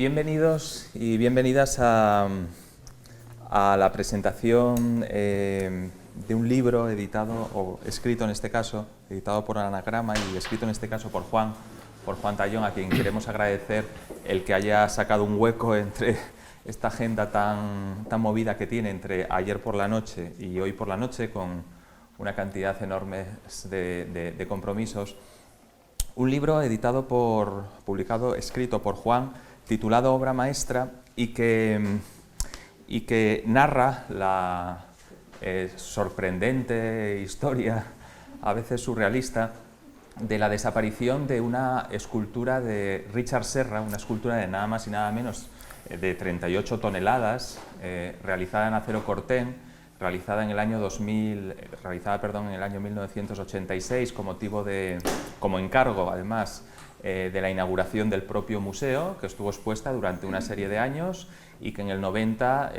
Bienvenidos y bienvenidas a la presentación de un libro editado, o escrito en este caso, editado por Anagrama y escrito en este caso por Juan Tallón, a quien queremos agradecer el que haya sacado un hueco entre esta agenda tan movida que tiene entre ayer por la noche y hoy por la noche, con una cantidad enorme de compromisos. Un libro publicado, escrito por Juan, titulado Obra Maestra, y que narra la sorprendente historia, a veces surrealista, de la desaparición de una escultura de Richard Serra, una escultura de nada más y nada menos de 38 toneladas, realizada en acero corten, realizada en el año 1986 como encargo, además, de la inauguración del propio museo, que estuvo expuesta durante una serie de años y que en el 90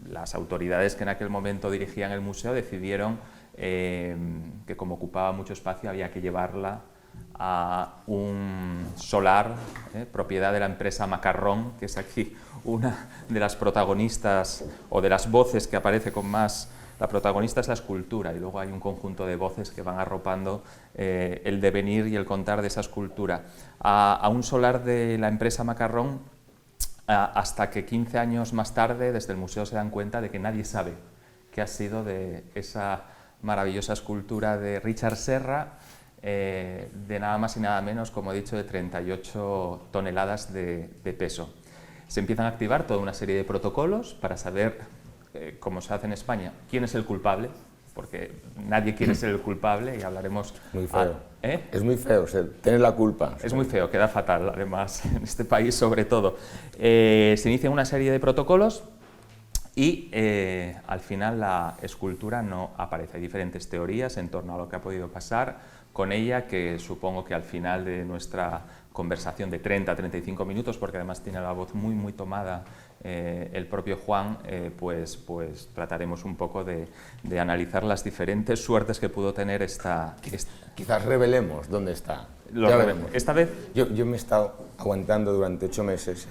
las autoridades que en aquel momento dirigían el museo decidieron que, como ocupaba mucho espacio, había que llevarla a un solar, propiedad de la empresa Macarrón, que es aquí una de las protagonistas o de las voces que aparece con más. La protagonista es la escultura y luego hay un conjunto de voces que van arropando el devenir y el contar de esa escultura. A un solar de la empresa Macarrón, hasta que 15 años más tarde desde el museo se dan cuenta de que nadie sabe qué ha sido de esa maravillosa escultura de Richard Serra, de nada más y nada menos, como he dicho, de 38 toneladas de peso. Se empiezan a activar toda una serie de protocolos para saber, como se hace en España, quién es el culpable, porque nadie quiere ser el culpable y hablaremos... Muy feo. Es muy feo, tener la culpa. Es muy feo, queda fatal, además, en este país sobre todo. Se inician una serie de protocolos y al final la escultura no aparece. Hay diferentes teorías en torno a lo que ha podido pasar con ella, que supongo que al final de nuestra conversación de 30 a 35 minutos, porque además tiene la voz muy tomada el propio Juan, pues trataremos un poco de analizar las diferentes suertes que pudo tener esta... Quizás revelemos dónde está. Ya veremos. Esta vez... Yo me he estado aguantando durante 8 meses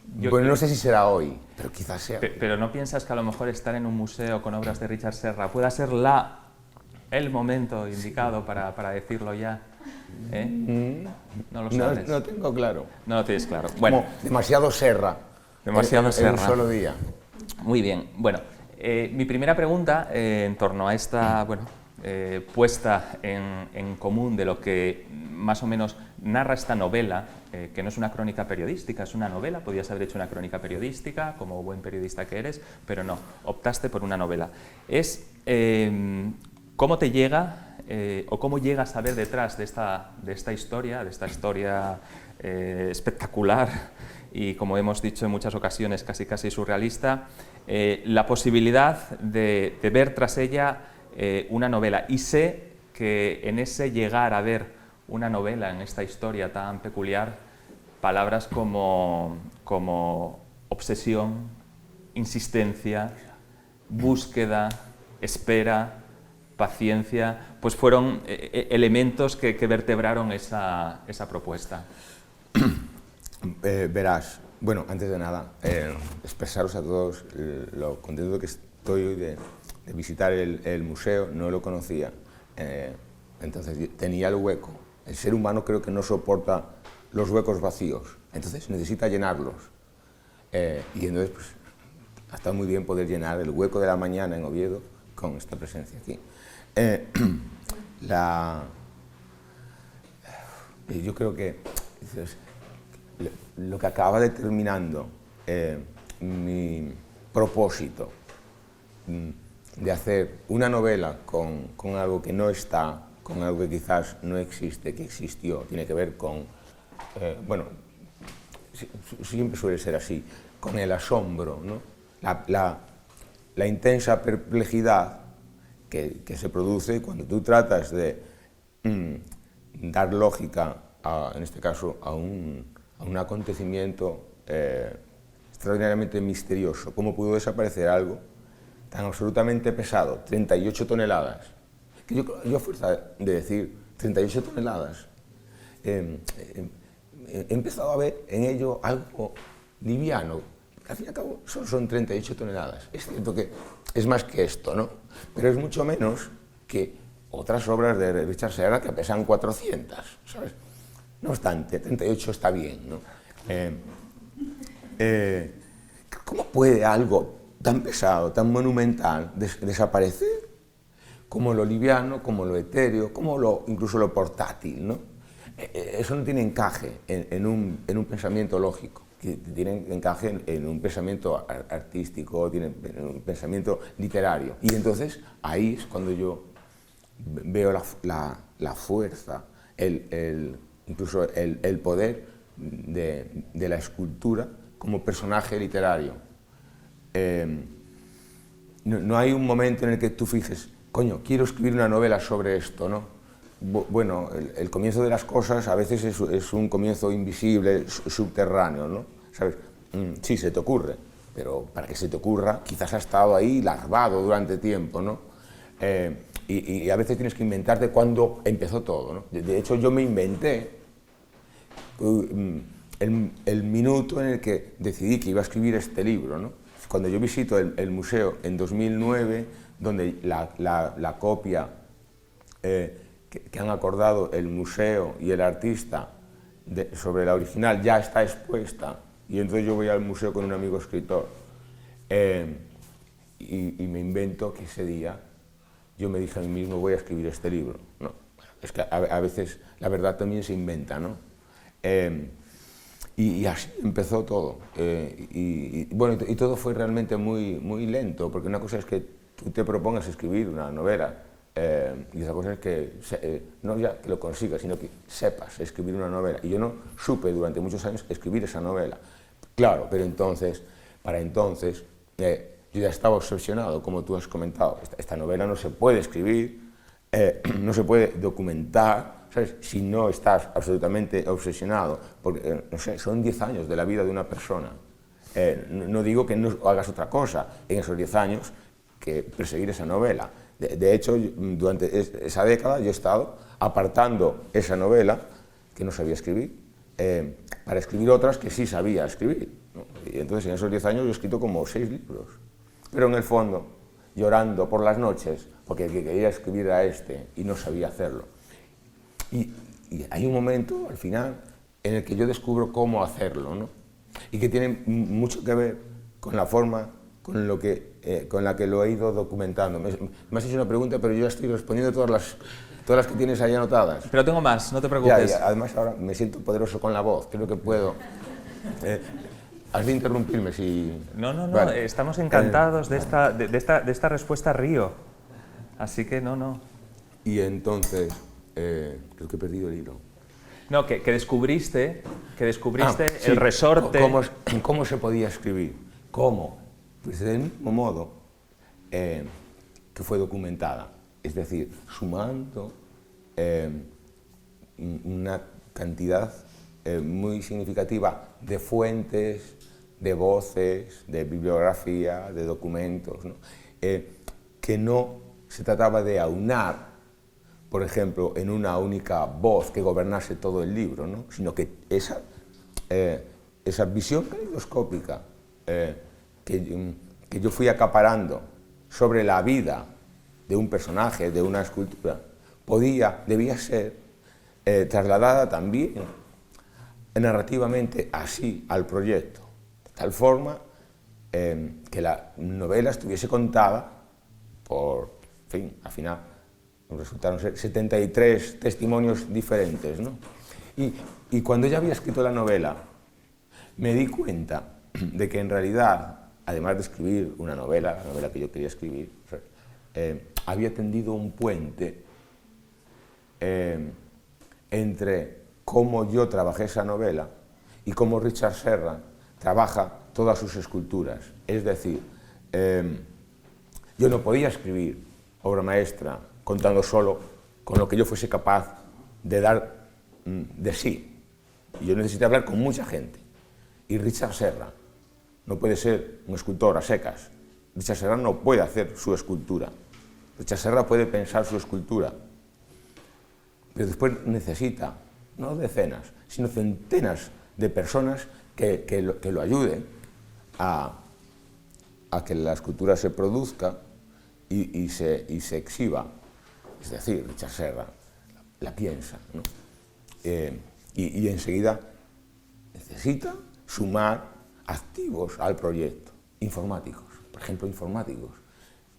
bueno, no sé si será hoy, pero quizás sea. Pero ¿no piensas que a lo mejor estar en un museo con obras de Richard Serra pueda ser el momento indicado para decirlo ya? ¿No lo sabes? No tengo claro. No lo tienes claro. Bueno, como demasiado Serra. Demasiado Serra. En un solo día. Muy bien. Bueno, mi primera pregunta en torno a esta puesta en común de lo que más o menos narra esta novela, que no es una crónica periodística, es una novela. Podías haber hecho una crónica periodística, como buen periodista que eres, pero no, optaste por una novela. Es cómo te llega o cómo llegas a ver detrás de esta historia espectacular y, como hemos dicho en muchas ocasiones, casi surrealista, la posibilidad de ver tras ella una novela. Y sé que en ese llegar a ver una novela en esta historia tan peculiar, palabras como obsesión, insistencia, búsqueda, espera, paciencia, pues fueron elementos que vertebraron esa propuesta. Verás, bueno, antes de nada, expresaros a todos lo contento que estoy hoy de visitar el museo. No lo conocía, entonces tenía el hueco. El ser humano creo que no soporta los huecos vacíos, entonces necesita llenarlos. Y entonces pues, ha estado muy bien poder llenar el hueco de la mañana en Oviedo con esta presencia aquí. Yo creo que lo que acaba determinando mi propósito de hacer una novela con algo que no está, con algo que quizás no existe, que existió, tiene que ver con, bueno, siempre suele ser así, con el asombro, ¿no? La intensa perplejidad que se produce cuando tú tratas de dar lógica, en este caso, a un acontecimiento extraordinariamente misterioso. ¿Cómo pudo desaparecer algo tan absolutamente pesado? 38 toneladas. Yo a fuerza de decir 38 toneladas, he empezado a ver en ello algo liviano. Al fin y al cabo solo son 38 toneladas. Es cierto que es más que esto, ¿no? Pero es mucho menos que otras obras de Richard Serra que pesan 400, ¿sabes? No obstante, 38 está bien, ¿no? ¿Cómo puede algo tan pesado, tan monumental, desaparecer? Como lo liviano, como lo etéreo, como incluso lo portátil, ¿no? Eso no tiene encaje en un pensamiento lógico, que tiene encaje en un pensamiento artístico, tiene un pensamiento literario. Y entonces ahí es cuando yo veo la fuerza, incluso el poder de la escultura como personaje literario. No hay un momento en el que tú fijes, coño, quiero escribir una novela sobre esto, ¿no? Bueno, el comienzo de las cosas a veces es un comienzo invisible, subterráneo, ¿no? ¿Sabes? Sí, se te ocurre, pero para que se te ocurra, quizás ha estado ahí larvado durante tiempo, ¿no? Y a veces tienes que inventarte cuándo empezó todo, ¿no? De hecho, yo me inventé el minuto en el que decidí que iba a escribir este libro, ¿no? Cuando yo visito el museo en 2009, donde la copia que han acordado el museo y el artista sobre la original ya está expuesta, y entonces yo voy al museo con un amigo escritor y me invento que ese día yo me dije a mí mismo, voy a escribir este libro. No, es que a veces la verdad también se inventa, ¿no? Y así empezó todo. Bueno, y todo fue realmente muy lento, porque una cosa es que tú te propongas escribir una novela, y otra cosa es que no ya que lo consigas, sino que sepas escribir una novela. Y yo no supe durante muchos años escribir esa novela. Claro, pero entonces, para entonces, yo ya estaba obsesionado, como tú has comentado. Esta novela no se puede escribir, no se puede documentar, ¿sabes? Si no estás absolutamente obsesionado, porque, no sé, son 10 años de la vida de una persona. No digo que no hagas otra cosa en esos 10 años que perseguir esa novela. De hecho, durante esa década yo he estado apartando esa novela, que no sabía escribir, para escribir otras que sí sabía escribir, ¿no? Y entonces en esos 10 años yo he escrito como 6 libros. Pero en el fondo, llorando por las noches, porque el que quería escribir era este y no sabía hacerlo. Y hay un momento, al final, en el que yo descubro cómo hacerlo, ¿no? Y que tiene mucho que ver con la forma con la que lo he ido documentando. Me has hecho una pregunta, pero yo ya estoy respondiendo todas las que tienes ahí anotadas. Pero tengo más, no te preocupes. Ya, además ahora me siento poderoso con la voz, creo que puedo. Has de interrumpirme si... No, vale. Estamos encantados de esta respuesta Río. Así que no. Y entonces, creo que he perdido el hilo. No, que descubriste el resorte... ¿Cómo se podía escribir? ¿Cómo? Pues del mismo modo que fue documentada, es decir, sumando una cantidad muy significativa de fuentes, de voces, de bibliografía, de documentos, ¿no? Que no se trataba de aunar, por ejemplo, en una única voz que gobernase todo el libro, ¿no? Sino que esa visión caleidoscópica que yo fui acaparando sobre la vida de un personaje, de una escultura, debía ser trasladada también narrativamente así al proyecto, de tal forma que la novela estuviese contada por, en fin, al final resultaron ser 73 testimonios diferentes, ¿no? Y cuando ya había escrito la novela, me di cuenta de que en realidad, además de escribir una novela, la novela que yo quería escribir, había tendido un puente entre cómo yo trabajé esa novela y cómo Richard Serra trabaja todas sus esculturas. Es decir, yo no podía escribir obra maestra contando solo con lo que yo fuese capaz de dar de sí. Yo necesité hablar con mucha gente. Y Richard Serra no puede ser un escultor a secas. Richard Serra no puede hacer su escultura. Richard Serra puede pensar su escultura, pero después necesita no decenas, sino centenas de personas que lo ayuden a que la escultura se produzca y se exhiba. Es decir, Richard Serra la piensa, ¿no? Y enseguida necesita sumar activos al proyecto, informáticos, por ejemplo, informáticos,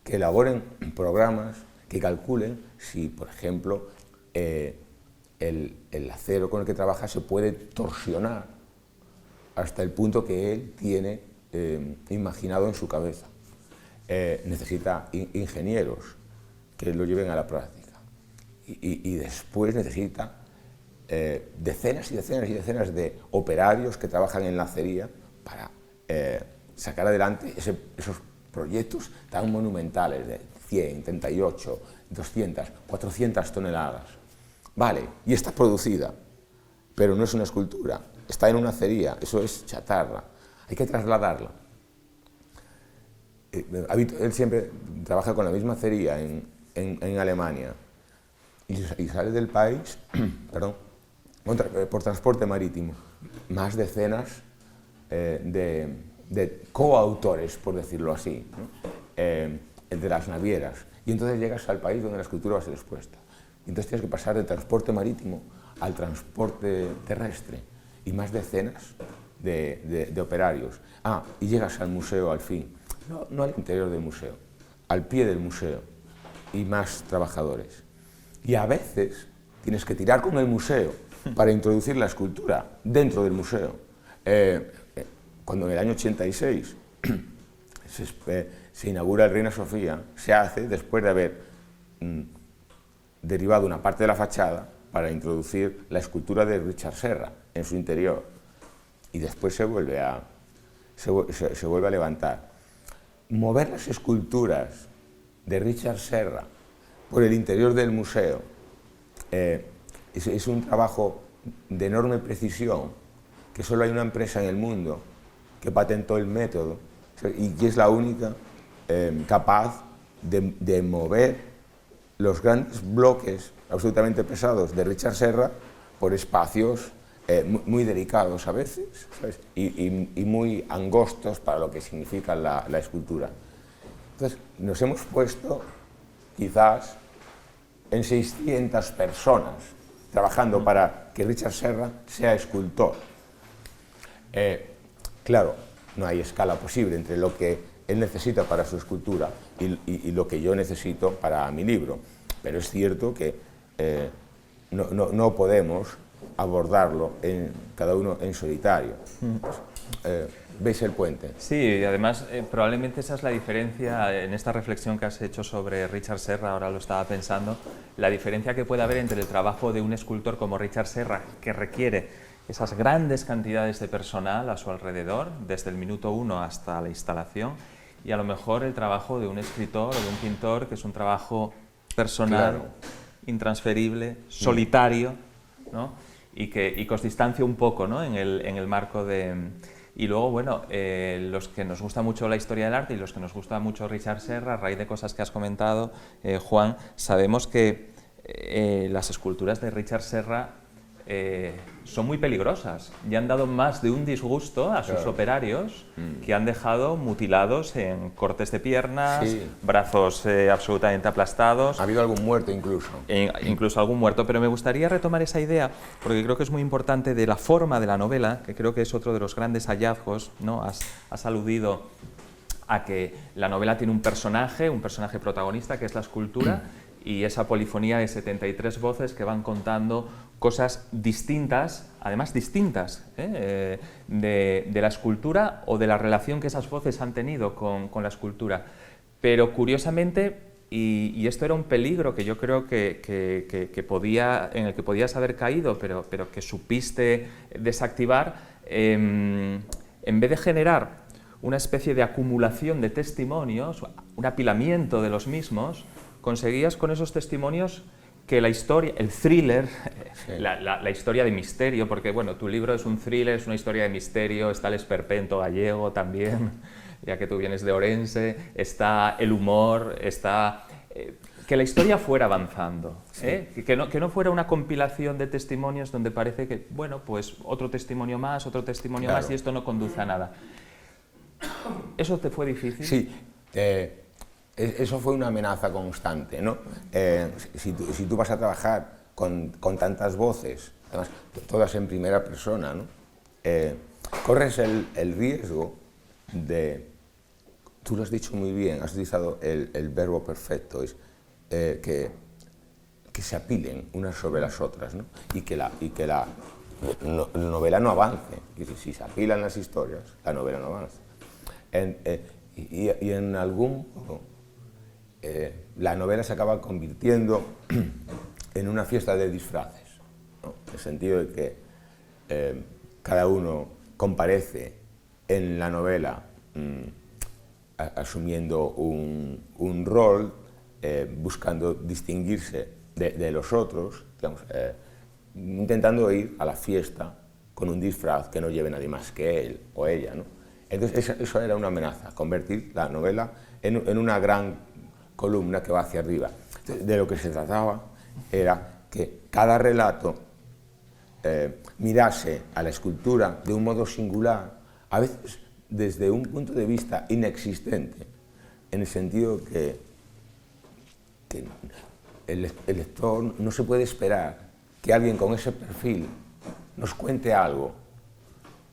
que elaboren programas que calculen si, por ejemplo, el acero con el que trabaja se puede torsionar hasta el punto que él tiene imaginado en su cabeza. Necesita ingenieros que lo lleven a la práctica y después necesita decenas y decenas y decenas de operarios que trabajan en la acería para sacar adelante esos proyectos tan monumentales de 100, 38, 200, 400 toneladas. Vale, y está producida, pero no es una escultura, está en una acería, eso es chatarra, hay que trasladarla. Él siempre trabaja con la misma acería en Alemania y sale del país perdón, por transporte marítimo, más decenas de coautores, por decirlo así, ¿no? De las navieras, y entonces llegas al país donde la escultura va a ser expuesta. Y entonces tienes que pasar del transporte marítimo al transporte terrestre, y más decenas de operarios. Y llegas al museo al fin, no al interior del museo, al pie del museo, y más trabajadores. Y a veces tienes que tirar con el museo para introducir la escultura dentro del museo. Cuando en el año 86 se inaugura el Reina Sofía, se hace después de haber derivado una parte de la fachada para introducir la escultura de Richard Serra en su interior, y después se vuelve a levantar. Mover las esculturas de Richard Serra por el interior del museo es un trabajo de enorme precisión, que solo hay una empresa en el mundo que patentó el método y que es la única capaz de mover los grandes bloques absolutamente pesados de Richard Serra por espacios muy delicados a veces, ¿sabes? Y muy angostos para lo que significa la escultura. Entonces, nos hemos puesto quizás en 600 personas trabajando para que Richard Serra sea escultor. Claro, no hay escala posible entre lo que él necesita para su escultura y lo que yo necesito para mi libro, pero es cierto que no podemos abordarlo cada uno en solitario. ¿Veis el puente? Sí, y además probablemente esa es la diferencia en esta reflexión que has hecho sobre Richard Serra, ahora lo estaba pensando, la diferencia que puede haber entre el trabajo de un escultor como Richard Serra, que requiere esas grandes cantidades de personal a su alrededor, desde el minuto 1 hasta la instalación, y a lo mejor el trabajo de un escritor o de un pintor, que es un trabajo personal, claro, intransferible, solitario, ¿no? y que os distancia un poco, ¿no? en el marco de... Y luego, bueno, los que nos gusta mucho la historia del arte y los que nos gusta mucho Richard Serra, a raíz de cosas que has comentado, Juan, sabemos que las esculturas de Richard Serra son muy peligrosas y han dado más de un disgusto a sus operarios, que han dejado mutilados en cortes de piernas, brazos absolutamente aplastados. Ha habido algún muerto incluso. Incluso algún muerto, pero me gustaría retomar esa idea porque creo que es muy importante, de la forma de la novela, que creo que es otro de los grandes hallazgos, ¿no? Has aludido a que la novela tiene un personaje protagonista, que es la escultura, y esa polifonía de 73 voces que van contando cosas distintas, además distintas, de la escultura o de la relación que esas voces han tenido con la escultura. Pero curiosamente, y esto era un peligro que yo creo en el que podías haber caído, pero que supiste desactivar, en vez de generar una especie de acumulación de testimonios, un apilamiento de los mismos, conseguías con esos testimonios que la historia, el thriller, la historia de misterio, porque bueno, tu libro es un thriller, es una historia de misterio, está el esperpento gallego también, ya que tú vienes de Orense, está el humor, está que la historia fuera avanzando, que no fuera una compilación de testimonios donde parece que, bueno, pues otro testimonio más y esto no conduce a nada. ¿Eso te fue difícil? Sí, eso fue una amenaza constante, ¿no? Si tú vas a trabajar con tantas voces, además todas en primera persona, ¿no? Corres el riesgo de, tú lo has dicho muy bien, has utilizado el verbo perfecto, es que se apilen unas sobre las otras, ¿no? y que la novela no avance. Y si se apilan las historias, la novela no avanza. Y en algún modo, la novela se acaba convirtiendo en una fiesta de disfraces, ¿no? En el sentido de que cada uno comparece en la novela asumiendo un rol, buscando distinguirse de los otros, digamos, intentando ir a la fiesta con un disfraz que no lleve nadie más que él o ella, ¿no? Entonces eso era una amenaza, convertir la novela en una gran columna que va hacia arriba. Entonces, de lo que se trataba era que cada relato mirase a la escultura de un modo singular, a veces desde un punto de vista inexistente, en el sentido que el lector no se puede esperar que alguien con ese perfil nos cuente algo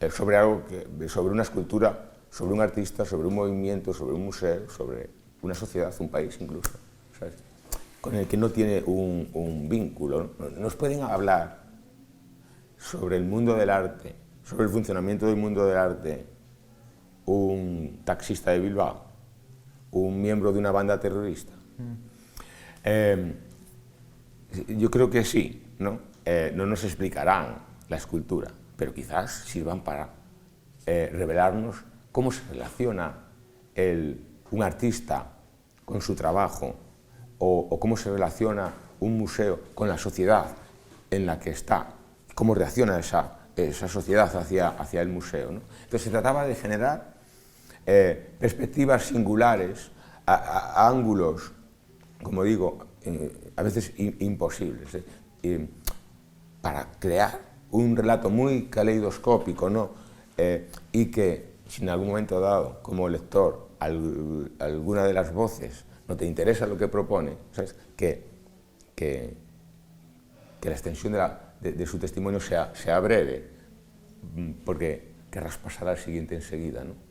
sobre una escultura, sobre un artista, sobre un movimiento, sobre un museo, sobre una sociedad, un país incluso, ¿sabes? Con el que no tiene un vínculo, ¿no? Nos pueden hablar sobre el mundo del arte, sobre el funcionamiento del mundo del arte, un taxista de Bilbao, un miembro de una banda terrorista. Yo creo que sí, ¿no? No nos explicarán la escultura, pero quizás sirvan para revelarnos cómo se relaciona un artista con su trabajo o cómo se relaciona un museo con la sociedad en la que está, cómo reacciona esa sociedad hacia el museo, ¿no? Entonces se trataba de generar perspectivas singulares, a ángulos, como digo, a veces imposibles, para crear un relato muy caleidoscópico, ¿no? Y que si en algún momento dado, como lector, alguna de las voces no te interesa lo que propone, ¿sabes? Que la extensión de su testimonio sea breve, porque querrás pasar al siguiente enseguida, ¿no?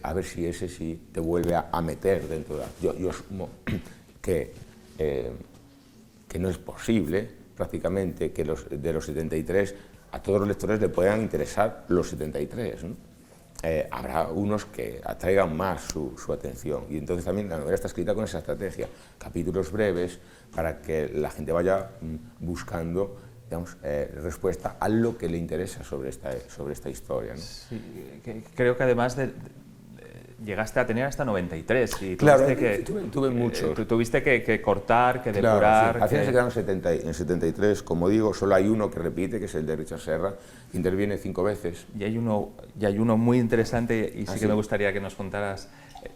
A ver si ese sí te vuelve a meter dentro de yo asumo que no es posible prácticamente que de los 73 a todos los lectores le puedan interesar los 73, ¿no? Habrá unos que atraigan más su atención, y entonces también la novela está escrita con esa estrategia, capítulos breves para que la gente vaya buscando, digamos, respuesta a lo que le interesa sobre esta historia, ¿no? Sí, creo que además llegaste a tener hasta 93 y claro, tuve muchos. Tuviste que cortar, que depurar. Claro, sí. Al final se quedaron en 73, como digo, solo hay uno que repite, que es el de Richard Serra, que interviene 5 veces. Y hay uno muy interesante, y sí que me gustaría que nos contaras,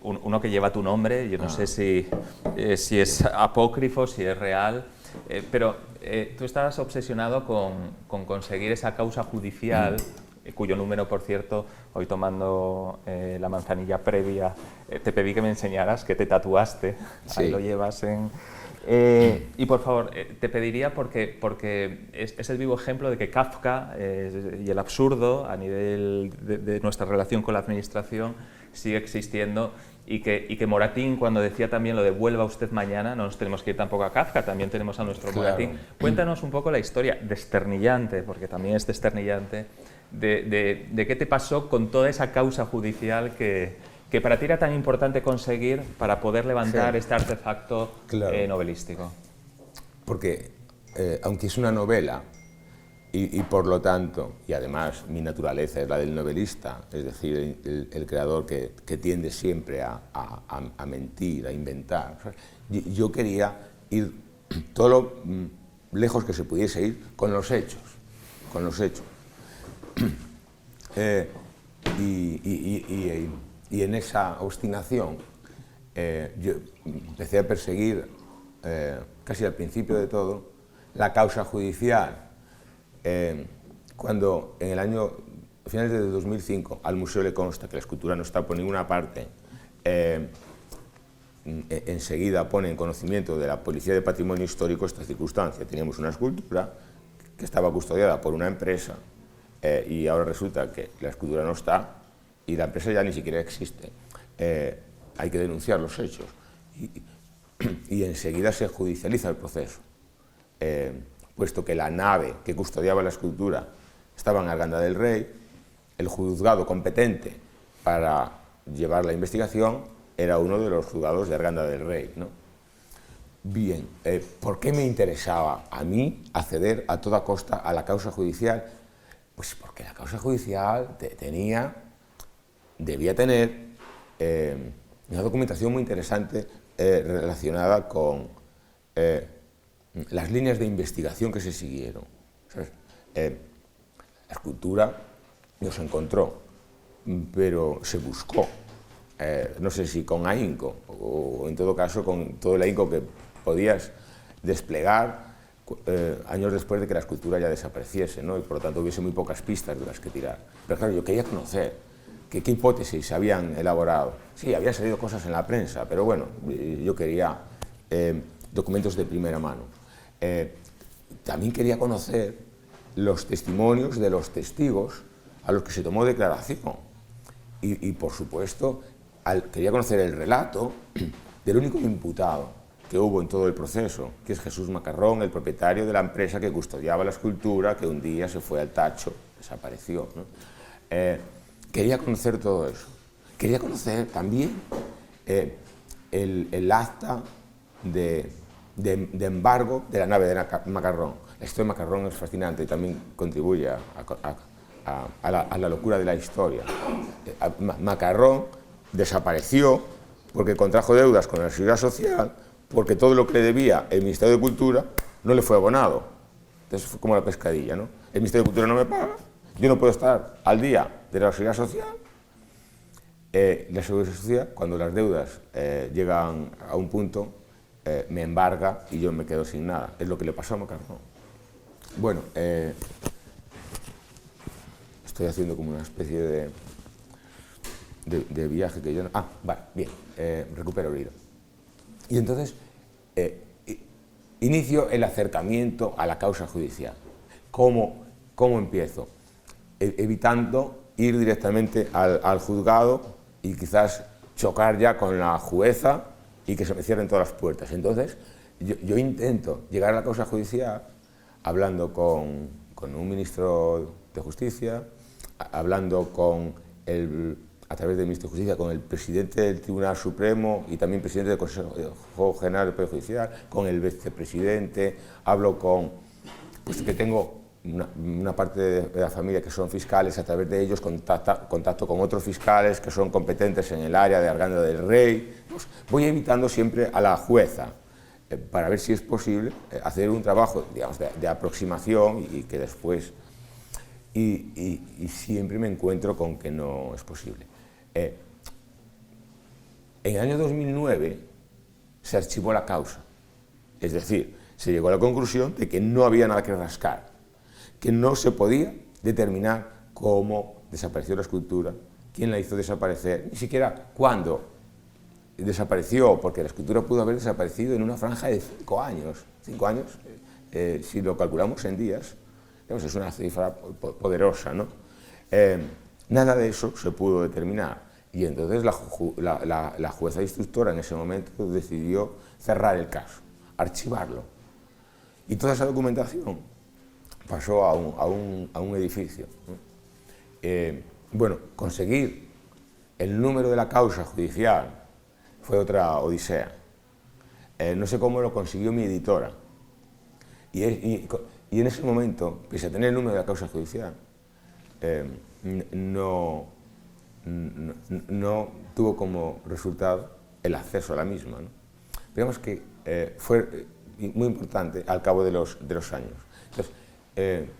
uno que lleva tu nombre, yo no sé si es apócrifo, si es real, pero tú estabas obsesionado con conseguir esa causa judicial, cuyo número, por cierto, hoy tomando la manzanilla previa, te pedí que me enseñaras, que te tatuaste, sí. Ahí lo llevas en... y por favor, te pediría, porque es el vivo ejemplo de que Kafka y el absurdo a nivel de nuestra relación con la administración sigue existiendo, y que Moratín, cuando decía también lo de vuelva usted mañana, no nos tenemos que ir tampoco a Kafka, también tenemos a nuestro claro. Moratín. Cuéntanos un poco la historia desternillante, porque también es desternillante, de qué te pasó con toda esa causa judicial que para ti era tan importante conseguir para poder levantar este artefacto novelístico. Porque, aunque es una novela, y por lo tanto, y además mi naturaleza es la del novelista, es decir, el creador que tiende siempre a mentir, a inventar, ¿sabes? Yo quería ir todo lo lejos que se pudiese ir con los hechos. Y en esa obstinación yo empecé a perseguir casi al principio de todo, la causa judicial. Cuando en el año, a finales de 2005, al museo le consta que la escultura no está por ninguna parte, enseguida pone en conocimiento de la Policía de Patrimonio Histórico esta circunstancia. Teníamos una escultura que estaba custodiada por una empresa y ahora resulta que la escultura no está y la empresa ya ni siquiera existe. Hay que denunciar los hechos y enseguida se judicializa el proceso, puesto que la nave que custodiaba la escultura estaba en Arganda del Rey. El juzgado competente para llevar la investigación era uno de los juzgados de Arganda del Rey, ¿no? Bien, ¿por qué me interesaba a mí acceder a toda costa a la causa judicial? Pues porque la causa judicial debía tener una documentación muy interesante relacionada con las líneas de investigación que se siguieron. ¿Sabes? La escultura no se encontró, pero se buscó, no sé si con ahínco o en todo caso con todo el ahínco que podías desplegar años después de que la escultura ya desapareciese, ¿no? Y por lo tanto hubiese muy pocas pistas de las que tirar. Pero claro, yo quería conocer qué hipótesis se habían elaborado. Sí, habían salido cosas en la prensa, pero bueno, yo quería documentos de primera mano. También quería conocer los testimonios de los testigos a los que se tomó declaración. Y por supuesto, quería conocer el relato del único imputado que hubo en todo el proceso, que es Jesús Macarrón, el propietario de la empresa que custodiaba la escultura, que un día se fue al tacho, desapareció, ¿no? Quería conocer todo eso. Quería conocer también el acta de embargo de la nave de Macarrón. La historia de Macarrón es fascinante y también contribuye a la locura de la historia. Macarrón desapareció porque contrajo deudas con la Seguridad Social, porque todo lo que le debía el Ministerio de Cultura no le fue abonado. Entonces fue como la pescadilla, ¿no? El Ministerio de Cultura no me paga, yo no puedo estar al día de la Seguridad Social. La Seguridad Social, cuando las deudas llegan a un punto, me embarga y yo me quedo sin nada. Es lo que le pasó a Macarrón. Bueno, estoy haciendo como una especie de viaje que yo no... Vale, bien, recupero el hilo. Y entonces inicio el acercamiento a la causa judicial. ¿Cómo empiezo? Evitando ir directamente al juzgado y quizás chocar ya con la jueza y que se me cierren todas las puertas. Entonces yo intento llegar a la causa judicial hablando con un ministro de Justicia, hablando a través del ministro de Justicia, con el presidente del Tribunal Supremo y también presidente del Consejo General del Poder Judicial, con el vicepresidente, hablo pues que tengo una parte de la familia que son fiscales, a través de ellos contacto con otros fiscales que son competentes en el área de Arganda del Rey. Pues voy invitando siempre a la jueza para ver si es posible hacer un trabajo, digamos, de aproximación y que después... Y siempre me encuentro con que no es posible. En el año 2009 se archivó la causa, es decir, se llegó a la conclusión de que no había nada que rascar, que no se podía determinar cómo desapareció la escultura, quién la hizo desaparecer, ni siquiera cuándo desapareció, porque la escultura pudo haber desaparecido en una franja de 5 años. 5 años, si lo calculamos en días, es una cifra poderosa, ¿no? Nada de eso se pudo determinar y entonces la jueza instructora en ese momento decidió cerrar el caso, archivarlo. Y toda esa documentación pasó a un edificio, ¿no? Bueno, conseguir el número de la causa judicial fue otra odisea. No sé cómo lo consiguió mi editora. Y en ese momento, pese a tener el número de la causa judicial, no tuvo como resultado el acceso a la misma, ¿no? Digamos que fue muy importante al cabo de los años. Entonces,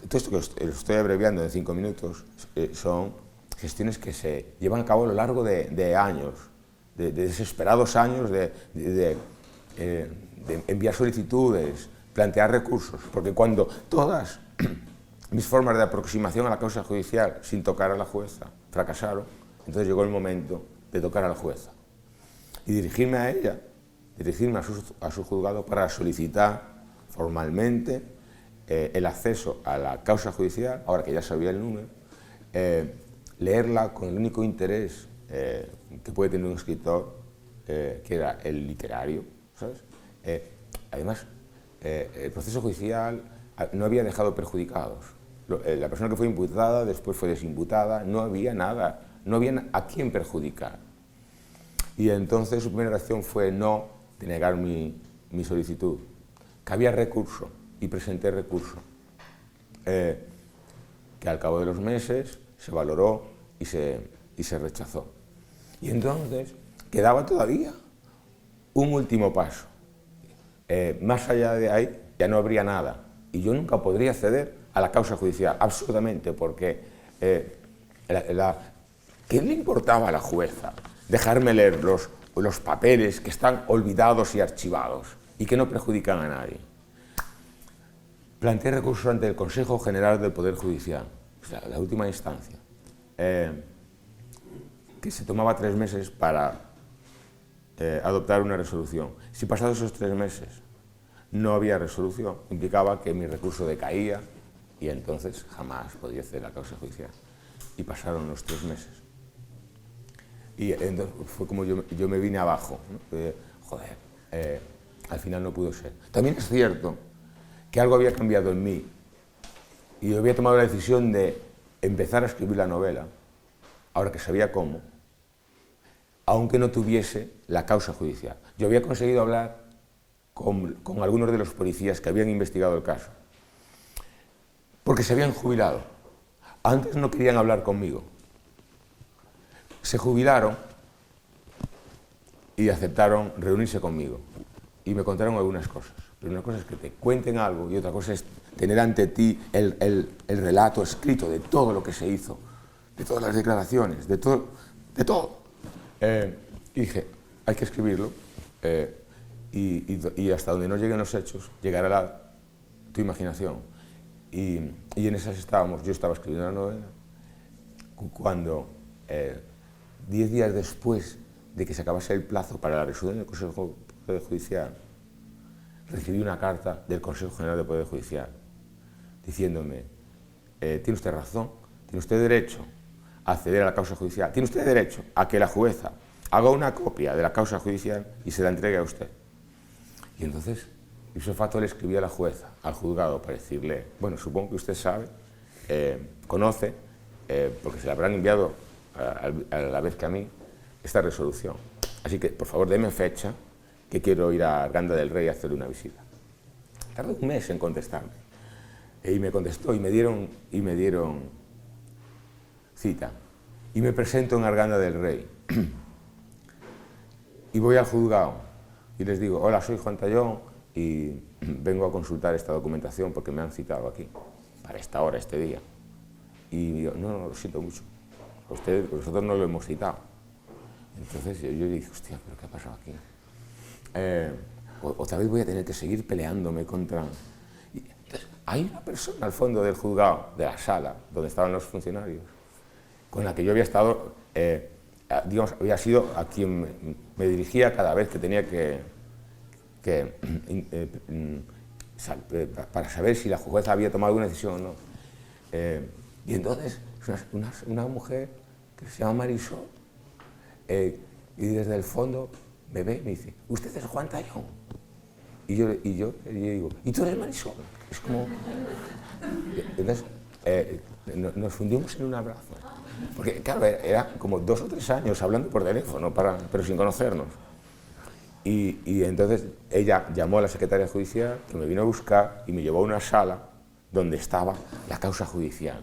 todo esto que lo estoy abreviando en 5 minutos son gestiones que se llevan a cabo a lo largo de años, de desesperados años de de enviar solicitudes, plantear recursos, porque cuando todas mis formas de aproximación a la causa judicial sin tocar a la jueza fracasaron, entonces llegó el momento de tocar a la jueza y dirigirme a ella, dirigirme a su juzgado para solicitar formalmente el acceso a la causa judicial, ahora que ya sabía el número, leerla con el único interés que puede tener un escritor, que era el literario, ¿sabes? Además, el proceso judicial no había dejado perjudicados. La persona que fue imputada después fue desimputada, no había nada, no había a quién perjudicar. Y entonces su primera reacción fue no denegar mi solicitud, que había recurso, y presenté recurso, que al cabo de los meses se valoró y se rechazó. Y entonces quedaba todavía un último paso. Más allá de ahí ya no habría nada, y yo nunca podría acceder a la causa judicial, absolutamente, porque ¿qué le importaba a la jueza dejarme leer los papeles que están olvidados y archivados y que no perjudican a nadie? Planteé recursos ante el Consejo General del Poder Judicial, o sea, la última instancia, que se tomaba 3 meses para adoptar una resolución. Si pasados esos 3 meses no había resolución, implicaba que mi recurso decaía y entonces jamás podía hacer la causa judicial. Y pasaron los 3 meses. Y entonces fue como yo me vine abajo, ¿no? Joder, al final no pudo ser. También es cierto que algo había cambiado en mí y yo había tomado la decisión de empezar a escribir la novela, ahora que sabía cómo, aunque no tuviese la causa judicial. Yo había conseguido hablar con algunos de los policías que habían investigado el caso, porque se habían jubilado. Antes no querían hablar conmigo. Se jubilaron y aceptaron reunirse conmigo y me contaron algunas cosas. Pero una cosa es que te cuenten algo y otra cosa es tener ante ti el relato escrito de todo lo que se hizo, de todas las declaraciones, de todo. Y dije, hay que escribirlo y hasta donde no lleguen los hechos, llegará tu imaginación. Y en esas estábamos. Yo estaba escribiendo la novela cuando 10 días después de que se acabase el plazo para la resolución del Consejo Judicial, recibí una carta del Consejo General del Poder Judicial diciéndome, tiene usted razón, tiene usted derecho a acceder a la causa judicial, tiene usted derecho a que la jueza haga una copia de la causa judicial y se la entregue a usted. Y entonces, ipso facto, le escribí a la jueza, al juzgado, para decirle, bueno, supongo que usted sabe, conoce, porque se la habrán enviado a la vez que a mí, esta resolución. Así que, por favor, deme fecha, que quiero ir a Arganda del Rey a hacerle una visita. Tardó un mes en contestarme. Y me contestó y me dieron cita. Y me presento en Arganda del Rey. Y voy al juzgado y les digo, hola, soy Juan Tallón y vengo a consultar esta documentación porque me han citado aquí, para esta hora, este día. Y yo, no, lo siento mucho. Nosotros no lo hemos citado. Entonces yo dije, hostia, ¿pero qué ha pasado aquí? Otra vez voy a tener que seguir peleándome contra... Entonces, hay una persona al fondo del juzgado, de la sala, donde estaban los funcionarios, con la que yo había estado, digamos, había sido a quien me dirigía cada vez que tenía para saber si la jueza había tomado una decisión o no. Y entonces, una mujer que se llama Marisol, y desde el fondo me ve y me dice, ¿usted es Juan Tallón? Y yo digo, ¿y tú eres Marisol? Es como... Entonces, nos fundimos en un abrazo. Porque, claro, era como 2 o 3 años hablando por teléfono, pero sin conocernos. Y entonces ella llamó a la secretaria judicial, que me vino a buscar y me llevó a una sala donde estaba la causa judicial.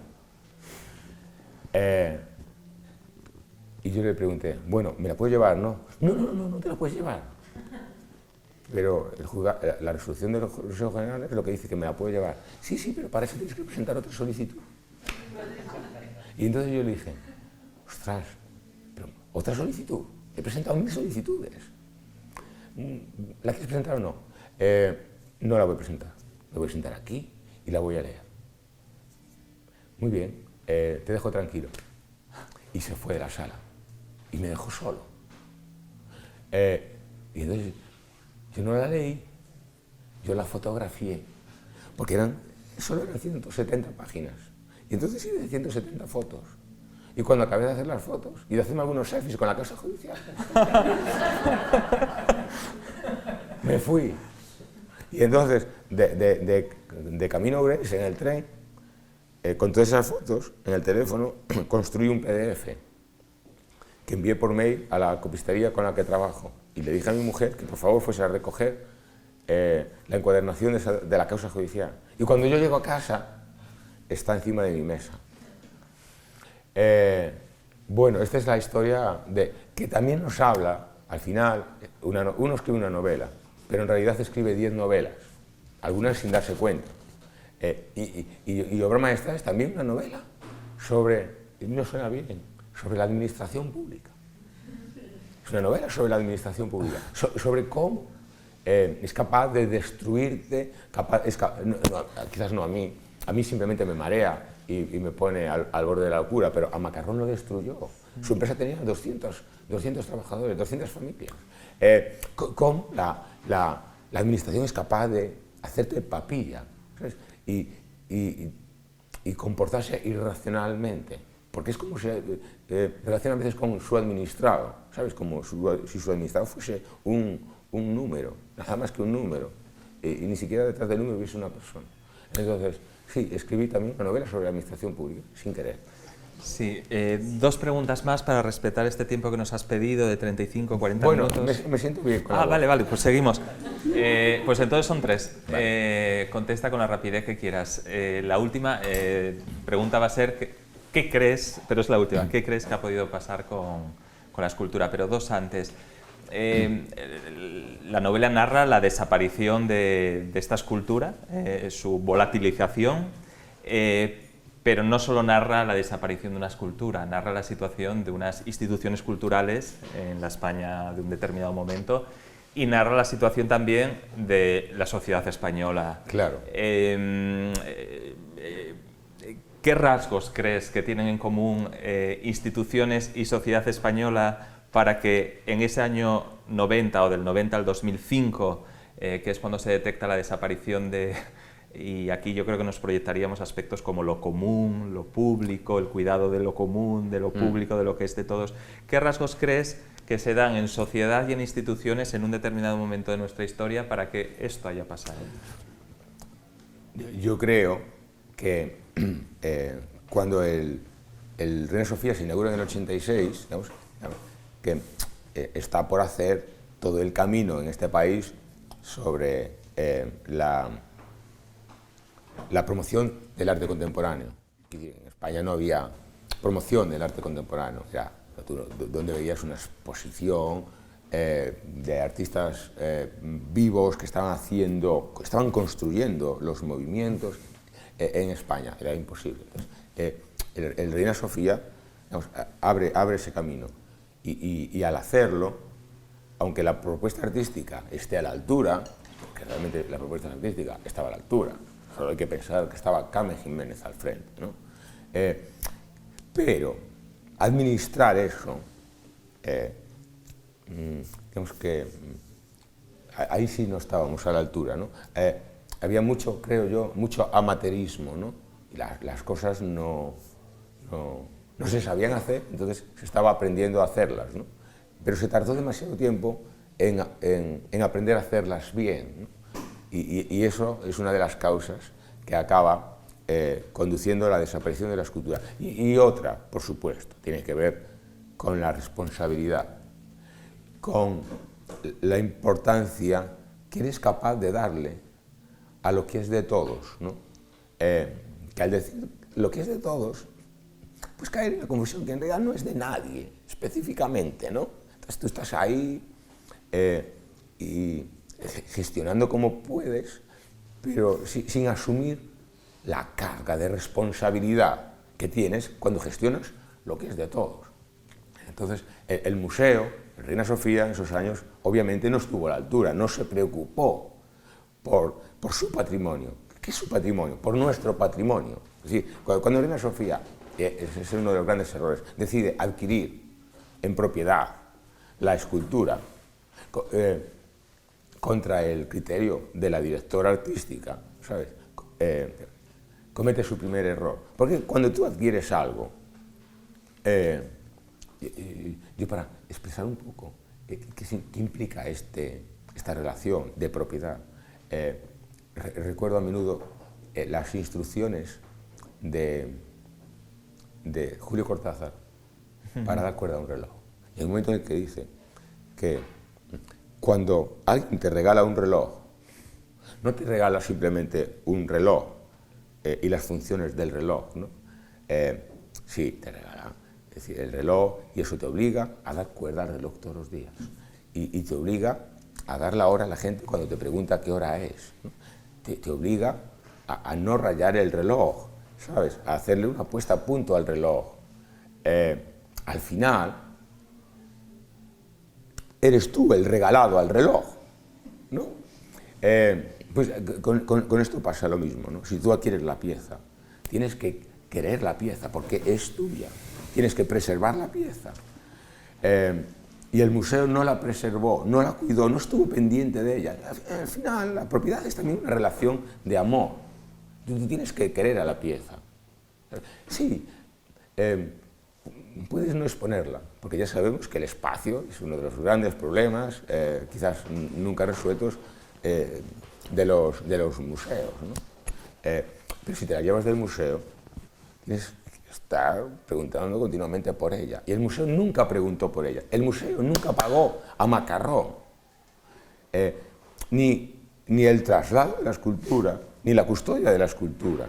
Y yo le pregunté, bueno, ¿me la puedes llevar? No te la puedes llevar. Pero la resolución del Consejo General es lo que dice que me la puedo llevar. Sí, pero para eso tienes que presentar otra solicitud. Y entonces yo le dije, ostras, pero otra solicitud, he presentado 1000 solicitudes. ¿La quieres presentar o no? No la voy a presentar. La voy a sentar aquí y la voy a leer. Muy bien, te dejo tranquilo. Y se fue de la sala y me dejó solo. Y entonces yo no la leí, yo la fotografié, porque solo eran 170 páginas. Y entonces hice 170 fotos. Y cuando acabé de hacer las fotos y de hacerme algunos selfies con la causa judicial, me fui. Y entonces, de camino a Ourense, en el tren, con todas esas fotos, en el teléfono, construí un PDF que envié por mail a la copistería con la que trabajo. Y le dije a mi mujer que por favor fuese a recoger la encuadernación de la causa judicial. Y cuando yo llego a casa, está encima de mi mesa. Bueno, esta es la historia que también nos habla, al final, uno escribe una novela, pero en realidad escribe 10 novelas, algunas sin darse cuenta. Y Obra Maestra es también una novela sobre, no suena bien, sobre la administración pública. Es una novela sobre la administración pública, sobre cómo es capaz de destruirte, quizás no a mí simplemente me marea y me pone al borde de la locura, pero a Macarrón lo destruyó. Su empresa tenía 200 trabajadores, 200 familias. Cómo la administración es capaz de hacerte papilla, ¿sabes? Y comportarse irracionalmente, porque es como se relaciona a veces con su administrado, ¿sabes? Como si su administrado fuese un número, nada más que un número, y ni siquiera detrás del número hubiese una persona. Entonces, sí, escribí también una novela sobre la administración pública, sin querer. Sí, 2 preguntas más para respetar este tiempo que nos has pedido de 35 40 minutos. Bueno, me siento bien con vale, pues seguimos. Pues entonces son 3. Vale. Contesta con la rapidez que quieras. La última pregunta va a ser, ¿qué crees, pero es la última, ¿qué crees que ha podido pasar con la escultura? Pero 2 antes. La novela narra la desaparición de esta escultura, su volatilización, pero no solo narra la desaparición de una escultura, narra la situación de unas instituciones culturales en la España de un determinado momento y narra la situación también de la sociedad española. Claro. ¿Qué rasgos crees que tienen en común instituciones y sociedad española para que en ese año 90 o del 90 al 2005, que es cuando se detecta la desaparición y aquí yo creo que nos proyectaríamos aspectos como lo común, lo público, el cuidado de lo común, de lo público, de lo que es de todos. ¿Qué rasgos crees que se dan en sociedad y en instituciones en un determinado momento de nuestra historia para que esto haya pasado? Yo creo que cuando el Reina Sofía se inaugura en el 86, digamos, que está por hacer todo el camino en este país sobre la promoción del arte contemporáneo. En España no había promoción del arte contemporáneo, o sea, donde veías una exposición de artistas vivos que estaban construyendo los movimientos en España, era imposible. Entonces, el Reina Sofía, digamos, abre ese camino y al hacerlo, aunque la propuesta artística esté a la altura, porque realmente la propuesta artística estaba a la altura, solo hay que pensar que estaba Carmen Jiménez al frente, ¿no? Pero administrar eso, digamos que ahí sí no estábamos a la altura, ¿no? Había mucho, creo yo, mucho amateurismo, ¿no? Y las cosas no se sabían hacer, entonces se estaba aprendiendo a hacerlas, ¿no? Pero se tardó demasiado tiempo en aprender a hacerlas bien, ¿no? Y eso es una de las causas que acaba conduciendo a la desaparición de la escultura. Y otra, por supuesto, tiene que ver con la responsabilidad, con la importancia que eres capaz de darle a lo que es de todos, ¿no? Que al decir lo que es de todos, pues caer en la confusión que en realidad no es de nadie, específicamente, ¿no? Entonces tú estás ahí y gestionando como puedes, pero sin asumir la carga de responsabilidad que tienes cuando gestionas lo que es de todos. Entonces, el museo Reina Sofía en esos años obviamente no estuvo a la altura, no se preocupó por su patrimonio. ¿Qué es su patrimonio? Por nuestro patrimonio. Es decir, cuando Reina Sofía, ese es uno de los grandes errores, decide adquirir en propiedad la escultura contra el criterio de la directora artística, ¿sabes? Comete su primer error. Porque cuando tú adquieres algo, yo para expresar un poco qué implica esta relación de propiedad, recuerdo a menudo las instrucciones de Julio Cortázar para dar cuerda a un reloj. Y hay un momento en el que dice que cuando alguien te regala un reloj, no te regala simplemente un reloj y las funciones del reloj, ¿no? Sí, te regala, es decir, el reloj, y eso te obliga a dar cuerda al reloj todos los días. Y te obliga a dar la hora a la gente cuando te pregunta qué hora es, ¿no? Te obliga a no rayar el reloj, ¿sabes? A hacerle una puesta a punto al reloj. Al final, eres tú el regalado al reloj, ¿no? Pues con esto pasa lo mismo, ¿no? Si tú adquieres la pieza, tienes que querer la pieza porque es tuya, tienes que preservar la pieza. Y el museo no la preservó, no la cuidó, no estuvo pendiente de ella. Al final, la propiedad es también una relación de amor. Tú tienes que querer a la pieza. Sí, puedes no exponerla, porque ya sabemos que el espacio es uno de los grandes problemas, quizás nunca resueltos, de los museos, ¿no? Pero si te la llevas del museo, tienes que estar preguntando continuamente por ella. Y el museo nunca preguntó por ella. El museo nunca pagó a Macarrón ni el traslado de la escultura, ni la custodia de la escultura.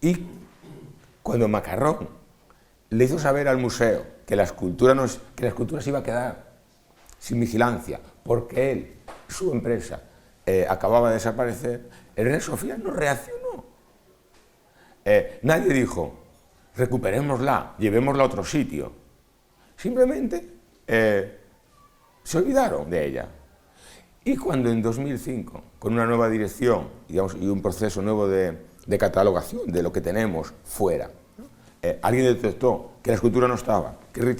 Y cuando Macarrón le hizo saber al museo que la escultura se iba a quedar sin vigilancia, porque él, su empresa, acababa de desaparecer, el Reina Sofía no reaccionó. Nadie dijo, recuperémosla, llevémosla a otro sitio. Simplemente se olvidaron de ella. Y cuando en 2005, con una nueva dirección, digamos, y un proceso nuevo de catalogación de lo que tenemos fuera, ¿no? Alguien detectó que la escultura no estaba, que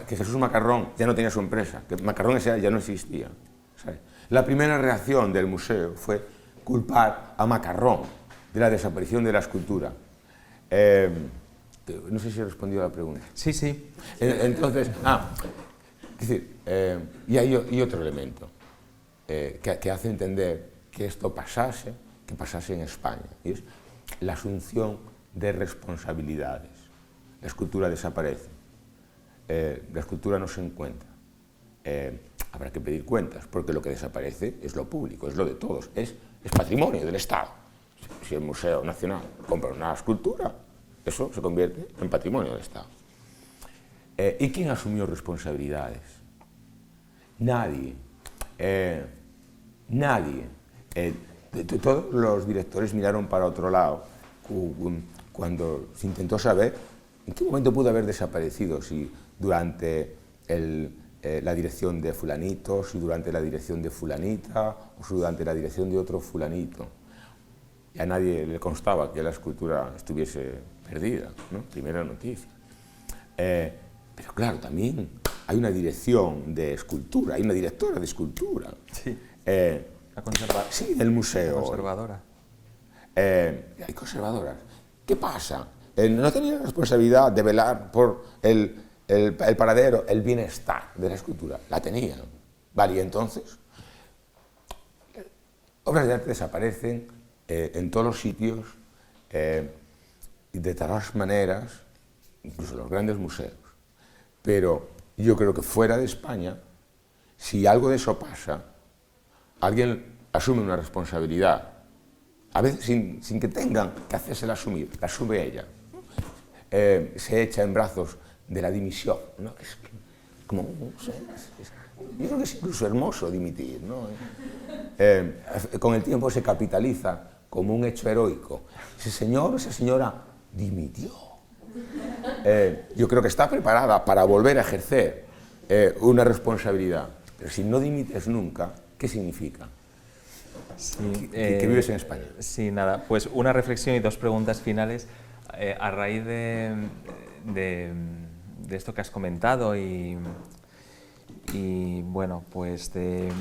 Jesús Macarrón ya no tenía su empresa, que Macarrón ya no existía, ¿sabes? La primera reacción del museo fue culpar a Macarrón de la desaparición de la escultura. No sé si he respondido a la pregunta. Sí, sí. Entonces, es decir, y hay otro elemento que hace entender que esto pasase en España, y es la asunción de responsabilidades. La escultura desaparece, la escultura no se encuentra. Habrá que pedir cuentas, porque lo que desaparece es lo público, es lo de todos, es patrimonio del Estado. Si el Museo Nacional compra una escultura, eso se convierte en patrimonio del Estado. ¿Y quién asumió responsabilidades? Nadie. Nadie. Todos los directores miraron para otro lado cuando se intentó saber en qué momento pudo haber desaparecido, si durante la dirección de fulanito, si durante la dirección de fulanita, o si durante la dirección de otro fulanito. Y a nadie le constaba que la escultura estuviese perdida, ¿no? Primera noticia. Pero claro, también hay una dirección de escultura, hay una directora de escultura. Sí, sí, el museo. Conservadora. Hay conservadoras. ¿Qué pasa? No tenía la responsabilidad de velar por el paradero, el bienestar de la escultura. La tenían. Vale, y entonces, obras de arte desaparecen en todos los sitios y de todas maneras, incluso en los grandes museos. Pero yo creo que fuera de España, si algo de eso pasa, alguien asume una responsabilidad, a veces sin que tengan que hacérsela asumir, la asume ella. Se echa en brazos de la dimisión, ¿no? Es como, no sé, yo creo que es incluso hermoso dimitir, ¿no? Con el tiempo se capitaliza como un hecho heroico. Ese señor o esa señora dimitió. yo creo que está preparada para volver a ejercer una responsabilidad. Pero si no dimites nunca, ¿qué significa? Sí, Que vives en España. Sí, nada, pues una reflexión y 2 preguntas finales. A raíz de esto que has comentado y bueno, pues de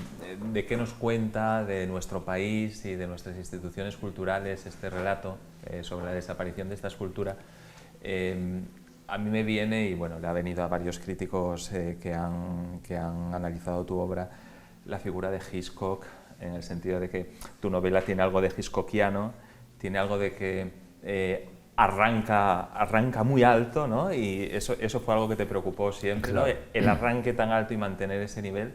qué nos cuenta de nuestro país y de nuestras instituciones culturales este relato sobre la desaparición de esta escultura, a mí me viene, y bueno, le ha venido a varios críticos que han analizado tu obra, la figura de Hitchcock, en el sentido de que tu novela tiene algo de Hitchcockiano, tiene algo de que arranca muy alto, ¿no? Y eso fue algo que te preocupó siempre, claro, ¿no? El arranque tan alto y mantener ese nivel.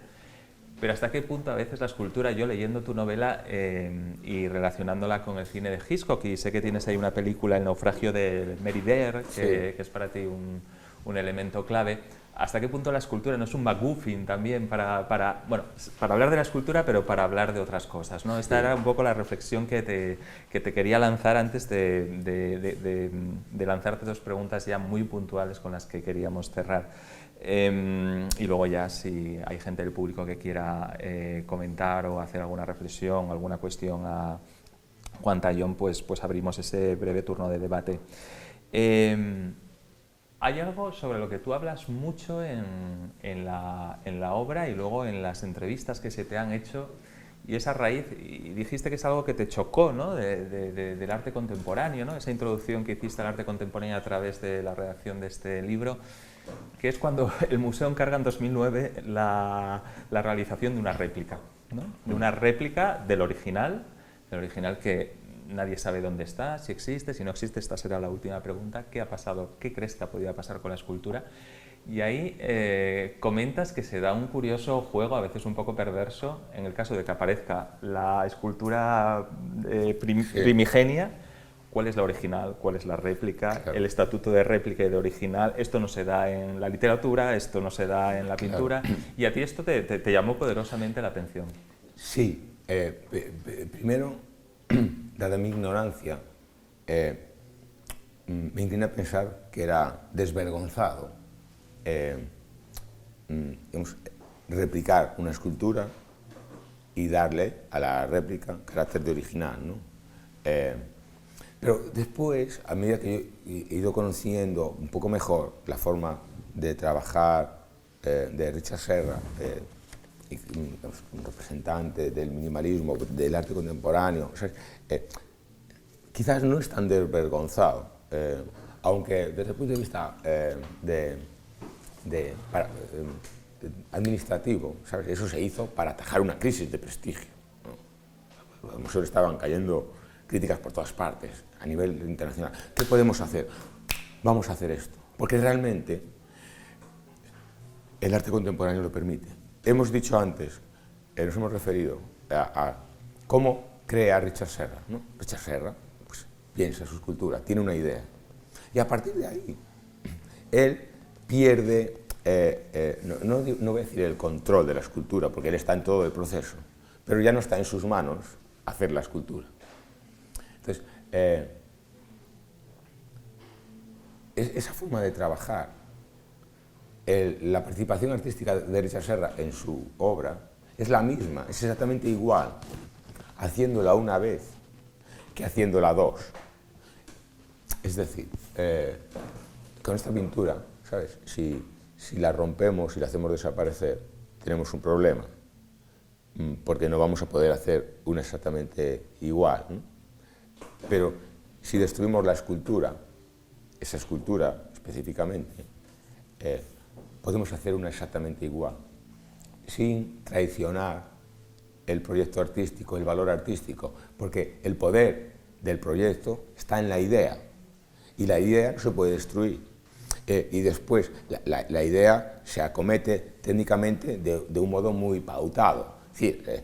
Pero hasta qué punto a veces la escultura, yo leyendo tu novela y relacionándola con el cine de Hitchcock, y sé que tienes ahí una película, El naufragio de Mary Dare, que es para ti un elemento clave, ¿hasta qué punto la escultura no es un MacGuffin también para hablar de la escultura, pero para hablar de otras cosas, ¿no? Esta era un poco la reflexión que te quería lanzar antes de lanzarte 2 preguntas ya muy puntuales con las que queríamos cerrar. Y luego ya si hay gente del público que quiera comentar o hacer alguna reflexión, alguna cuestión a Juan Tallón, pues abrimos ese breve turno de debate. Hay algo sobre lo que tú hablas mucho en la obra y luego en las entrevistas que se te han hecho, y esa raíz, y dijiste que es algo que te chocó, ¿no? Del arte contemporáneo, ¿no? Esa introducción que hiciste al arte contemporáneo a través de la redacción de este libro, que es cuando el museo encarga en 2009 la realización de una réplica, ¿no? De una réplica del original que nadie sabe dónde está, si existe, si no existe. Esta será la última pregunta. ¿Qué ha pasado? ¿Qué crees que ha podido pasar con la escultura? Y ahí comentas que se da un curioso juego, a veces un poco perverso, en el caso de que aparezca la escultura primigenia. ¿Cuál es la original? ¿Cuál es la réplica? Claro. El estatuto de réplica y de original. Esto no se da en la literatura, esto no se da en la pintura. Claro. Y a ti esto te llamó poderosamente la atención. Sí. Primero, dada mi ignorancia, me incliné a pensar que era desvergonzado replicar una escultura y darle a la réplica carácter de original, ¿no? Pero después, a medida que yo he ido conociendo un poco mejor la forma de trabajar de Richard Serra, un representante del minimalismo, del arte contemporáneo, o sea, quizás no es tan desvergonzado, aunque desde el punto de vista administrativo, ¿sabes? Eso se hizo para atajar una crisis de prestigio, ¿no? Al museo estaban cayendo críticas por todas partes, a nivel internacional. ¿Qué podemos hacer? Vamos a hacer esto, porque realmente el arte contemporáneo lo permite. Hemos dicho antes, nos hemos referido a cómo crea Richard Serra, ¿no? Richard Serra pues, piensa su escultura, tiene una idea, y a partir de ahí él pierde, no voy a decir el control de la escultura, porque él está en todo el proceso, pero ya no está en sus manos hacer la escultura. Entonces, esa forma de trabajar, la participación artística de Richard Serra en su obra es la misma, es exactamente igual haciéndola una vez que haciéndola 2. Es decir, con esta pintura, ¿sabes? Si la rompemos y la hacemos desaparecer, tenemos un problema, porque no vamos a poder hacer una exactamente igual, ¿no? Pero si destruimos la escultura, esa escultura específicamente, podemos hacer una exactamente igual, sin traicionar el proyecto artístico, el valor artístico, porque el poder del proyecto está en la idea, y la idea no se puede destruir. Y después la idea se acomete técnicamente de un modo muy pautado. Es decir,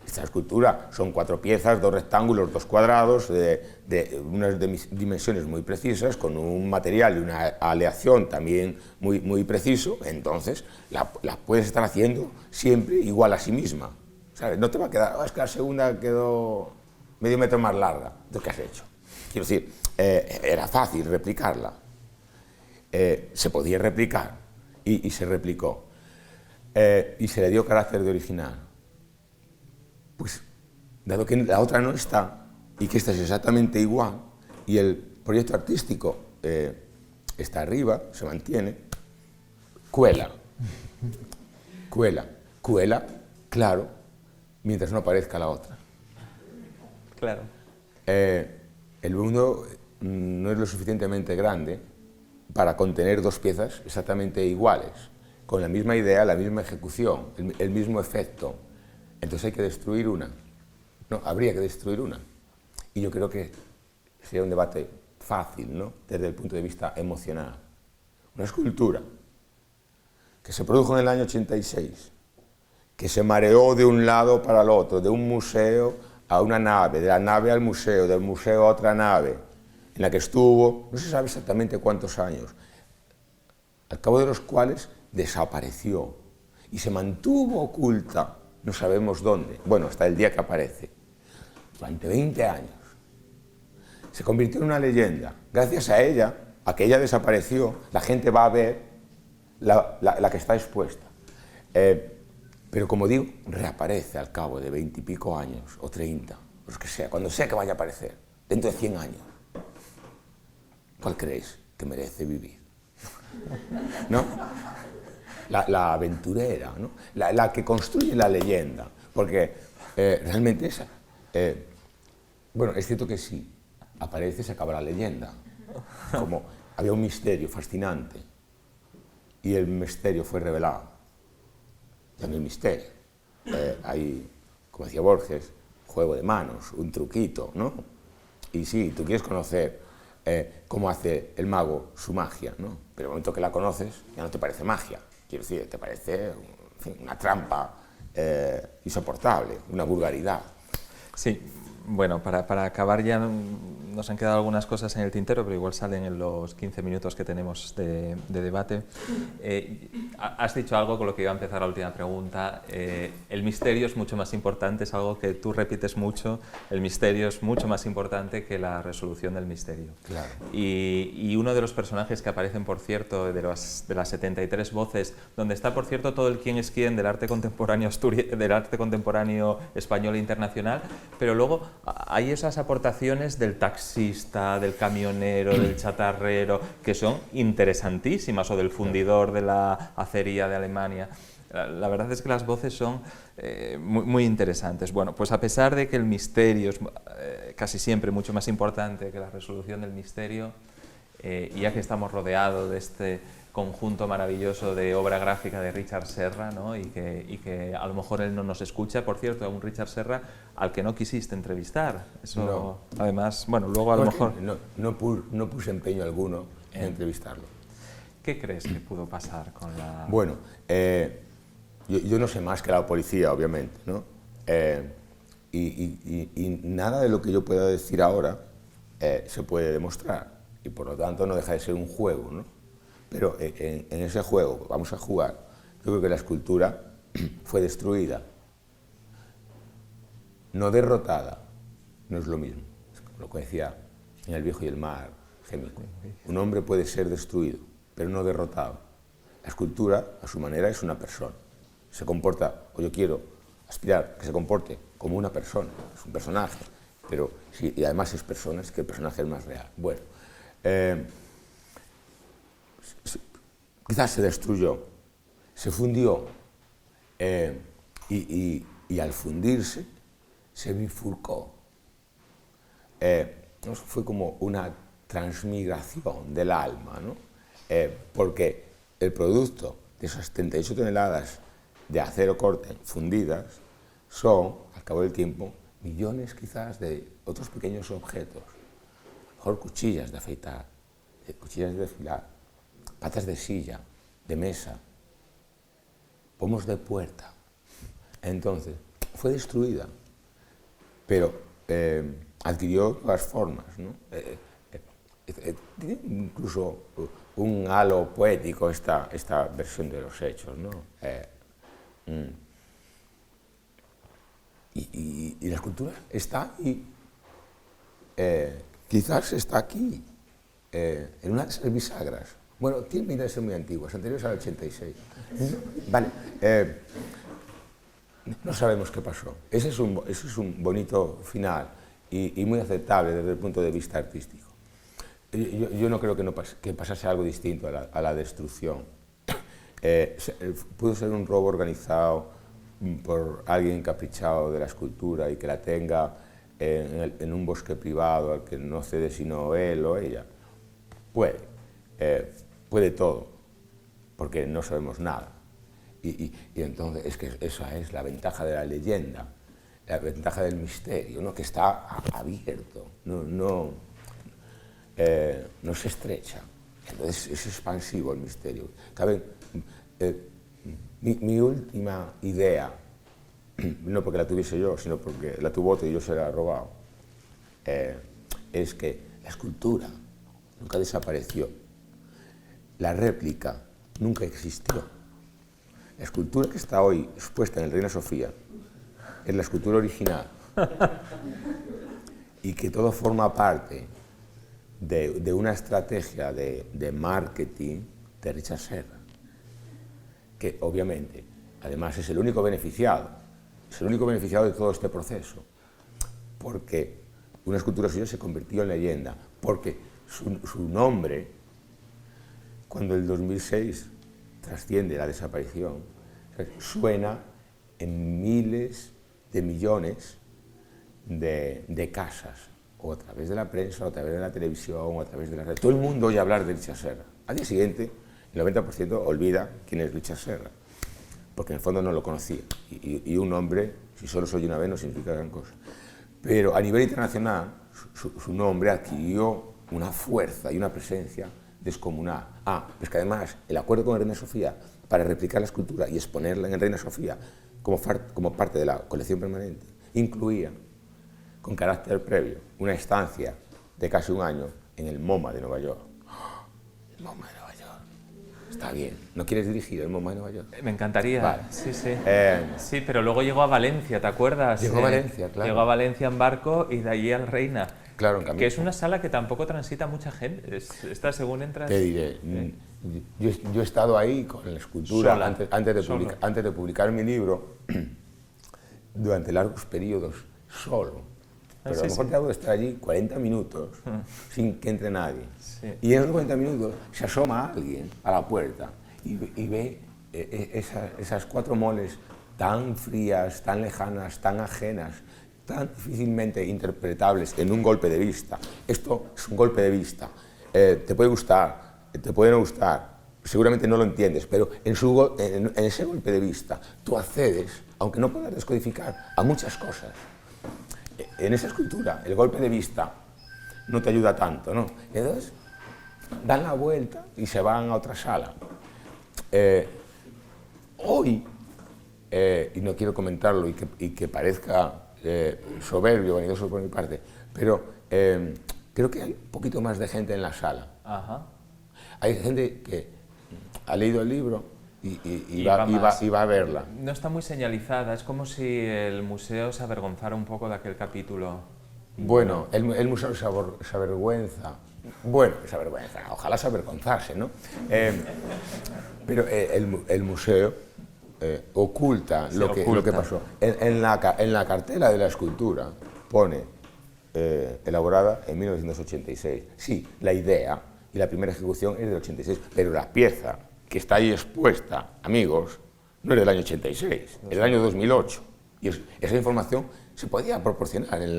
esta escultura son 4 piezas, 2 rectángulos, 2 cuadrados, de unas dimensiones muy precisas, con un material y una aleación también muy preciso. Entonces la puedes estar haciendo siempre igual a sí misma, ¿sabes? No te va a quedar, es que la segunda quedó medio metro más larga. ¿Qué has hecho? Quiero decir, era fácil replicarla. se podía replicar y se replicó. Y se le dio carácter de original. Pues, dado que la otra no está y que esta es exactamente igual y el proyecto artístico está arriba, se mantiene, cuela, claro, mientras no aparezca la otra. Claro. El mundo no es lo suficientemente grande para contener dos piezas exactamente iguales, con la misma idea, la misma ejecución, el mismo efecto. Entonces hay que destruir una. No, habría que destruir una. Y yo creo que sería un debate fácil, ¿no?, desde el punto de vista emocional. Una escultura que se produjo en el año 86, que se mareó de un lado para el otro, de un museo a una nave, de la nave al museo, del museo a otra nave, en la que estuvo, no se sabe exactamente cuántos años, al cabo de los cuales desapareció y se mantuvo oculta, no sabemos dónde, bueno, hasta el día que aparece, durante 20 años. Se convirtió en una leyenda. Gracias a ella, a que ella desapareció, la gente va a ver la que está expuesta. Pero como digo, reaparece al cabo de 20 y pico años, o 30, los que sea, cuando sea que vaya a aparecer, dentro de 100 años. ¿Cuál creéis que merece vivir? ¿No? La aventurera, ¿no? La que construye la leyenda, porque realmente esa... bueno, es cierto que sí, aparece, se acaba la leyenda, como había un misterio fascinante y el misterio fue revelado. Ya no hay misterio, hay, como decía Borges, juego de manos, un truquito, ¿no? Y sí, tú quieres conocer cómo hace el mago su magia, ¿no? Pero el momento que la conoces ya no te parece magia, quiero decir, te parece, en fin, una trampa insoportable, una vulgaridad. Sí. Bueno, para acabar ya nos han quedado algunas cosas en el tintero, pero igual salen en los 15 minutos que tenemos de debate. Has dicho algo con lo que iba a empezar la última pregunta. El misterio es mucho más importante, es algo que tú repites mucho, el misterio es mucho más importante que la resolución del misterio. Claro. Y uno de los personajes que aparecen, por cierto, de las 73 voces, donde está, por cierto, todo el quién es quién del arte contemporáneo del arte contemporáneo español e internacional, pero luego hay esas aportaciones del taxista, del camionero, del chatarrero, que son interesantísimas, o del fundidor de la acería de Alemania. La verdad es que las voces son muy interesantes. Bueno, pues a pesar de que el misterio es casi siempre mucho más importante que la resolución del misterio, y ya que estamos rodeados de este conjunto maravilloso de obra gráfica de Richard Serra, ¿no? y que a lo mejor él no nos escucha, por cierto, a un Richard Serra al que no quisiste entrevistar. Eso, no. Además, bueno, luego a lo mejor... No puse empeño alguno en entrevistarlo. ¿Qué crees que pudo pasar con la...? Bueno, yo no sé más que la policía, obviamente, ¿no? Y nada de lo que yo pueda decir ahora se puede demostrar, y por lo tanto no deja de ser un juego, ¿no? Pero en ese juego, vamos a jugar, yo creo que la escultura fue destruida, no derrotada, no es lo mismo. Es como lo que decía en El viejo y el mar, Hemingway. Un hombre puede ser destruido, pero no derrotado. La escultura, a su manera, es una persona. Se comporta, o yo quiero aspirar que se comporte como una persona, es un personaje, pero si y además es persona, es que el personaje es más real. Bueno, quizás se destruyó, se fundió, y al fundirse se bifurcó. Fue como una transmigración del alma, ¿no? Porque el producto de esas 78 toneladas de acero corte fundidas son, al cabo del tiempo, millones quizás de otros pequeños objetos, a lo mejor cuchillas de afeitar, cuchillas de desfilar, patas de silla, de mesa, pomos de puerta. Entonces, fue destruida, pero adquirió nuevas formas, ¿no? Tiene incluso un halo poético esta versión de los hechos, ¿no? Y la escultura está ahí, quizás está aquí, en una de esas bisagras, Bueno, tiene pinta de ser muy antiguas, anteriores al 86. Vale, no sabemos qué pasó. Ese es un bonito final y muy aceptable desde el punto de vista artístico. Yo no creo que pasase algo distinto a la destrucción. Pudo ser un robo organizado por alguien encaprichado de la escultura y que la tenga en un bosque privado al que no cede sino él o ella. Puede todo, porque no sabemos nada. Y entonces es que esa es la ventaja de la leyenda, la ventaja del misterio, ¿no? Que está abierto, no se estrecha. Entonces es expansivo el misterio. Mi última idea, no porque la tuviese yo, sino porque la tuvo otro y yo se la he robado, es que la escultura nunca desapareció, la réplica nunca existió. La escultura que está hoy expuesta en el Reina Sofía es la escultura original y que todo forma parte de una estrategia de marketing de Richard Serra, que obviamente, además, es el único beneficiado de todo este proceso, porque una escultura suya se convirtió en leyenda, porque su nombre, cuando el 2006 trasciende la desaparición, suena en miles de millones de casas, o a través de la prensa, o a través de la televisión, o a través de la red. Todo el mundo oye hablar de Richard Serra. Al día siguiente, el 90% olvida quién es Richard Serra, porque en el fondo no lo conocía. Y un nombre, si solo se oye una vez, no significa gran cosa. Pero a nivel internacional, su nombre adquirió una fuerza y una presencia descomunal. Pues que además el acuerdo con el Reina Sofía para replicar la escultura y exponerla en el Reina Sofía como parte de la colección permanente incluía, con carácter previo, una estancia de casi un año en el MoMA de Nueva York. El MoMA de Nueva York. Está bien. ¿No quieres dirigir el MoMA de Nueva York? Me encantaría. Vale. Sí. Sí, pero luego llegó a Valencia, ¿te acuerdas? Llegó a Valencia, claro. Llegó a Valencia en barco y de allí al Reina. Claro, en cambio. Que es una sala que tampoco transita mucha gente. Esta, según entras... Te diré. Yo he estado ahí con la escultura antes de publicar mi libro durante largos periodos solo. Pero a lo mejor te hago de estar allí 40 minutos sin que entre nadie. Sí. Y en esos 40 minutos se asoma alguien a la puerta y ve esas cuatro moles tan frías, tan lejanas, tan ajenas, tan difícilmente interpretables en un golpe de vista. Esto es un golpe de vista. Te puede gustar, te puede no gustar, seguramente no lo entiendes, pero en ese golpe de vista tú accedes, aunque no puedas descodificar, a muchas cosas. En esa escultura, el golpe de vista no te ayuda tanto, ¿no? Entonces, dan la vuelta y se van a otra sala. Hoy, y no quiero comentarlo y que parezca soberbio, vanidoso por mi parte, pero creo que hay un poquito más de gente en la sala. Ajá. Hay gente que ha leído el libro y va a verla. No está muy señalizada, es como si el museo se avergonzara un poco de aquel capítulo. Bueno, el museo se avergüenza. Bueno, se avergüenza, ojalá se avergonzase, ¿no? Pero el museo oculta lo que pasó. En la cartela de la escultura pone elaborada en 1986. Sí, la idea y la primera ejecución es del 86, pero la pieza que está ahí expuesta, amigos, no es del año 86, es del año 2008. Y esa información se podía proporcionar en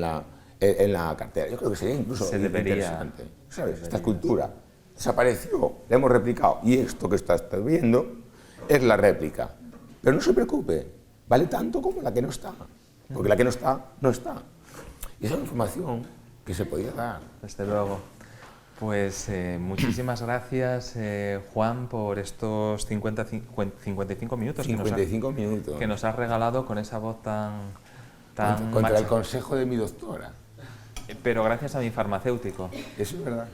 la cartera. Yo creo que sería incluso interesante. ¿Sabes? Esta escultura desapareció, la hemos replicado, y esto que estás viendo es la réplica. Pero no se preocupe, vale tanto como la que no está, porque la que no está, no está. Y esa es una información que se podía dar. Desde luego. Pues muchísimas gracias, Juan, por estos 55 minutos, 55 minutos que nos has regalado con esa voz tan contra el consejo de mi doctora. Pero gracias a mi farmacéutico. Eso es verdad.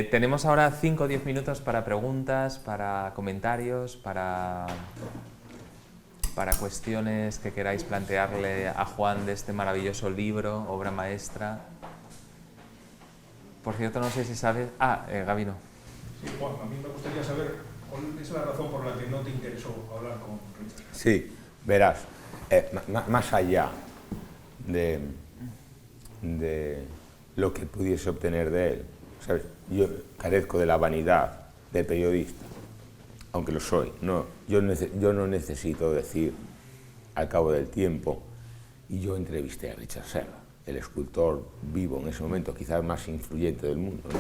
Tenemos ahora 5 o 10 minutos para preguntas, para comentarios, para cuestiones que queráis plantearle a Juan de este maravilloso libro, obra maestra. Por cierto, no sé si sabes... Gabino. Sí, Juan, a mí me gustaría saber cuál es la razón por la que no te interesó hablar con Richard. Sí, verás, más allá de lo que pudiese obtener de él, ¿sabes? Yo carezco de la vanidad del periodista, aunque lo soy. Yo no necesito decir al cabo del tiempo, y yo entrevisté a Richard Serra, el escultor vivo en ese momento, quizás más influyente del mundo, ¿no?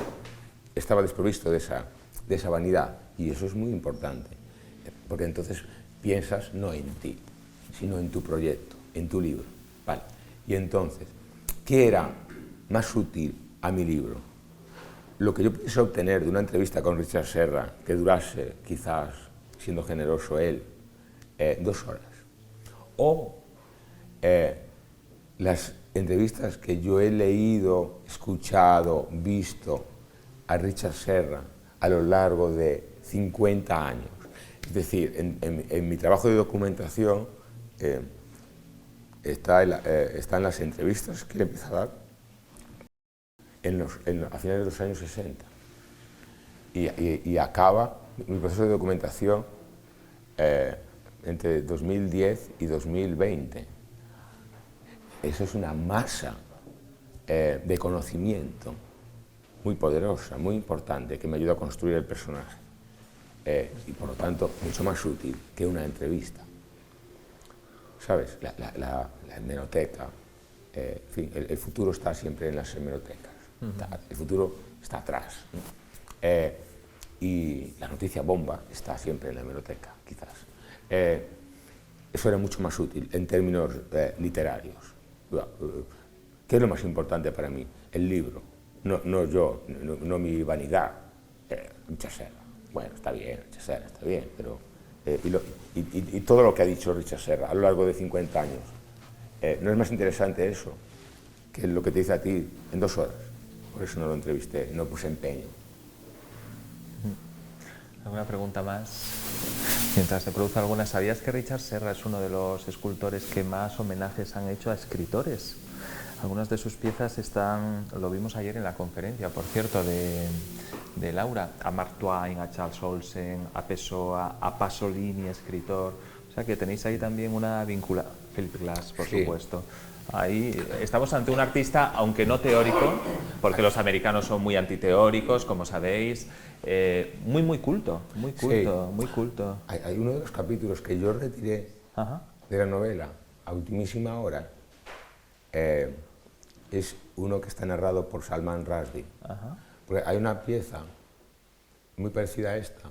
Estaba desprovisto de esa vanidad, y eso es muy importante, porque entonces piensas no en ti, sino en tu proyecto, en tu libro, ¿vale? Y entonces, ¿qué era más útil a mi libro? Lo que yo pudiese obtener de una entrevista con Richard Serra, que durase, quizás, siendo generoso él, 2 horas, o las entrevistas que yo he leído, escuchado, visto a Richard Serra a lo largo de 50 años. Es decir, en mi trabajo de documentación están las entrevistas que le empecé a dar a finales de los años 60 y acaba mi proceso de documentación entre 2010 y 2020. Eso es una masa de conocimiento muy poderosa, muy importante, que me ayuda a construir el personaje y por lo tanto mucho más útil que una entrevista. ¿Sabes? La hemeroteca, en fin, el futuro está siempre en las hemerotecas. El futuro está atrás, ¿no? Y la noticia bomba está siempre en la hemeroteca, quizás. Eso era mucho más útil en términos literarios. ¿Qué es lo más importante para mí? El libro, no yo, no mi vanidad. Richard Serra, bueno, está bien, Richard Serra, está bien, pero... y todo lo que ha dicho Richard Serra a lo largo de 50 años, ¿no es más interesante eso que lo que te dice a ti en 2 horas? Por eso no lo entrevisté, no puse empeño. ¿Alguna pregunta más? Mientras se produce alguna, ¿sabías que Richard Serra es uno de los escultores que más homenajes han hecho a escritores? Algunas de sus piezas están, lo vimos ayer en la conferencia, por cierto, de Laura, a Mark Twain, a Charles Olsen, a Pessoa, a Pasolini, escritor. O sea que tenéis ahí también una vinculación. Philip Glass, por supuesto. Ahí estamos ante un artista, aunque no teórico, porque los americanos son muy antiteóricos, como sabéis, muy culto, muy culto, sí. muy culto. Hay uno de los capítulos que yo retiré de la novela, a ultimísima hora, es uno que está narrado por Salman Rushdie. Porque hay una pieza muy parecida a esta,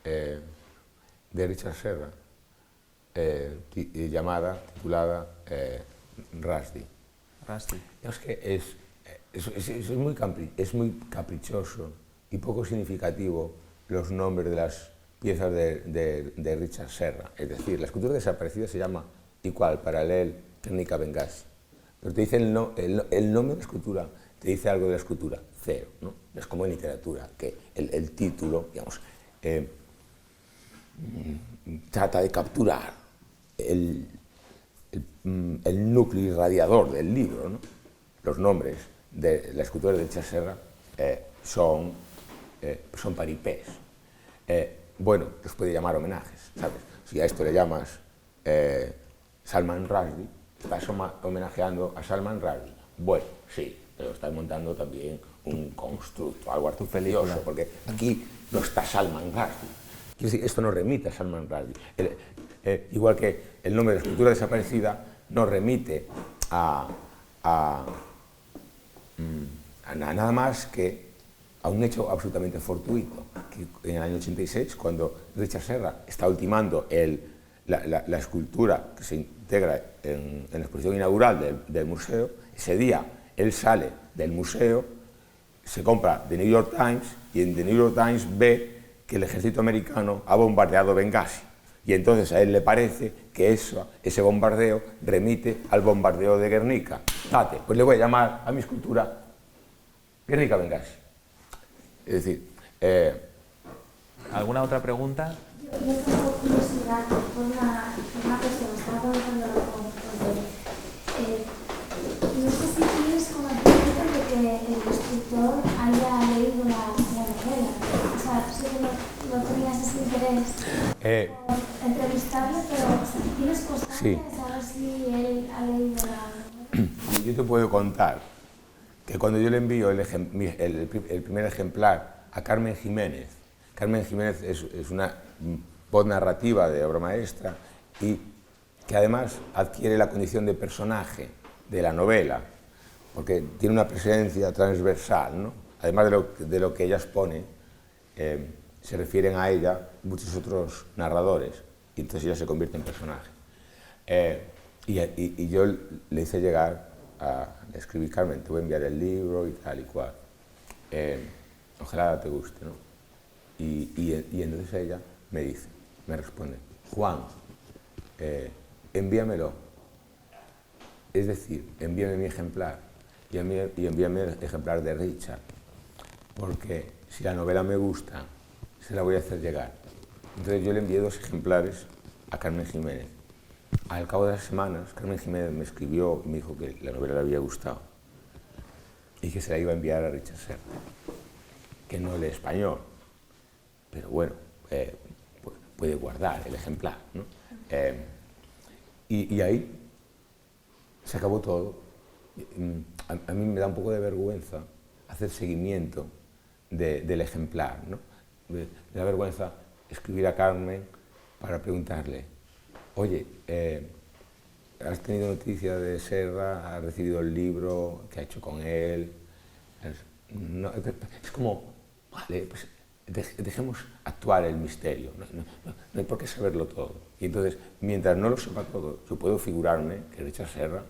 de Richard Serra, titulada Rushdie. Es que es muy caprichoso y poco significativo los nombres de las piezas de Richard Serra. Es decir, la escultura desaparecida se llama igual, Parallel Técnica Bengasi. Pero te dice el nombre de la escultura, te dice algo de la escultura, cero, ¿no? Es como en literatura, que el título, digamos, trata de capturar el núcleo irradiador del libro, ¿no? Los nombres de la escultura de Richard Serra son paripés. Bueno, los puede llamar homenajes, ¿sabes? Si a esto le llamas Salman Rushdie, estás homenajeando a Salman Rushdie. Bueno, sí, pero estás montando también un constructo, algo artificioso, porque aquí no está Salman Rushdie. Quiero decir, esto no remite a Salman Rushdie. Igual que el nombre de la escultura desaparecida no remite a nada más que a un hecho absolutamente fortuito, que en el año 86, cuando Richard Serra está ultimando la escultura que se integra en la exposición inaugural del museo, ese día él sale del museo, se compra The New York Times y en The New York Times ve que el ejército americano ha bombardeado Bengasi. Y entonces a él le parece que ese bombardeo remite al bombardeo de Guernica. Pues le voy a llamar a mi escultura Guernica Bengasi. Es decir... ¿Alguna otra pregunta? Yo tengo curiosidad por una cuestión, estaba preguntándolo con no sé si tienes conocimiento de que el escritor haya leído la novela. O sea, interés por entrevistarle, pero ¿tienes constancia Sí. de saber si él ha leído la novela? Yo te puedo contar que cuando yo le envío el primer ejemplar a Carmen Jiménez es una voz narrativa de obra maestra y que además adquiere la condición de personaje de la novela, porque tiene una presencia transversal, ¿no? Además de lo que ella expone, se refieren a ella muchos otros narradores, y entonces ella se convierte en personaje. Y yo le hice llegar le escribí: Carmen, te voy a enviar el libro y tal y cual. Ojalá te guste, ¿no? Y entonces ella me responde: Juan, envíamelo. Es decir, envíame mi ejemplar y envíame el ejemplar de Richard, porque si la novela me gusta, se la voy a hacer llegar. Entonces yo le envié 2 ejemplares a Carmen Jiménez. Al cabo de las semanas, Carmen Jiménez me escribió y me dijo que la novela le había gustado y que se la iba a enviar a Richard Serra, que no lee español, pero bueno, puede guardar el ejemplar, ¿no? Y ahí se acabó todo. A mí me da un poco de vergüenza hacer seguimiento del ejemplar, ¿no? Me da vergüenza escribir a Carmen para preguntarle: oye, ¿has tenido noticia de Serra? ¿Has recibido el libro? ¿Qué ha hecho con él? No, es como, vale, pues dejemos actuar el misterio, no hay por qué saberlo todo. Y entonces, mientras no lo sepa todo, yo puedo figurarme que Richard Serra,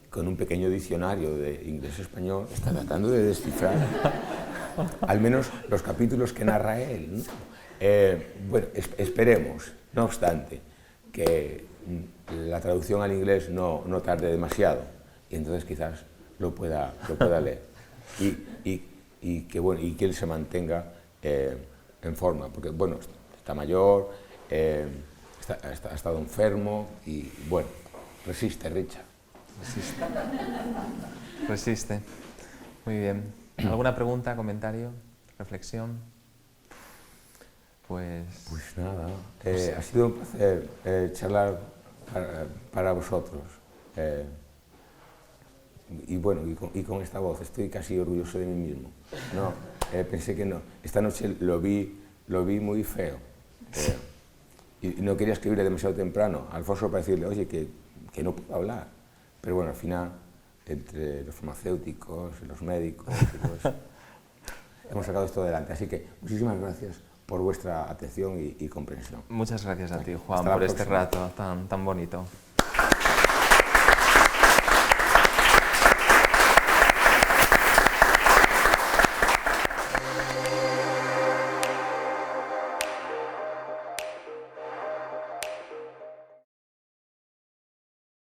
con un pequeño diccionario de inglés-español, está tratando de descifrar al menos los capítulos que narra él, ¿no? Bueno, esperemos, no obstante, que la traducción al inglés no tarde demasiado y entonces quizás lo pueda leer y que él se mantenga en forma, porque bueno, está mayor, ha estado enfermo y bueno, resiste, Richard. Resiste. Muy bien. ¿Alguna pregunta, comentario, reflexión? Pues nada, ha sido un placer charlar para vosotros. Y bueno, y con esta voz estoy casi orgulloso de mí mismo. No, pensé que no. Esta noche lo vi muy feo. Y no quería escribirle demasiado temprano a Alfonso para decirle: oye, que no puedo hablar. Pero bueno, al final, entre los farmacéuticos y los médicos y todo eso, hemos sacado esto adelante. Así que muchísimas gracias por vuestra atención y comprensión. muchas gracias a ti, Juan, Hasta la por este próxima. rato tan bonito.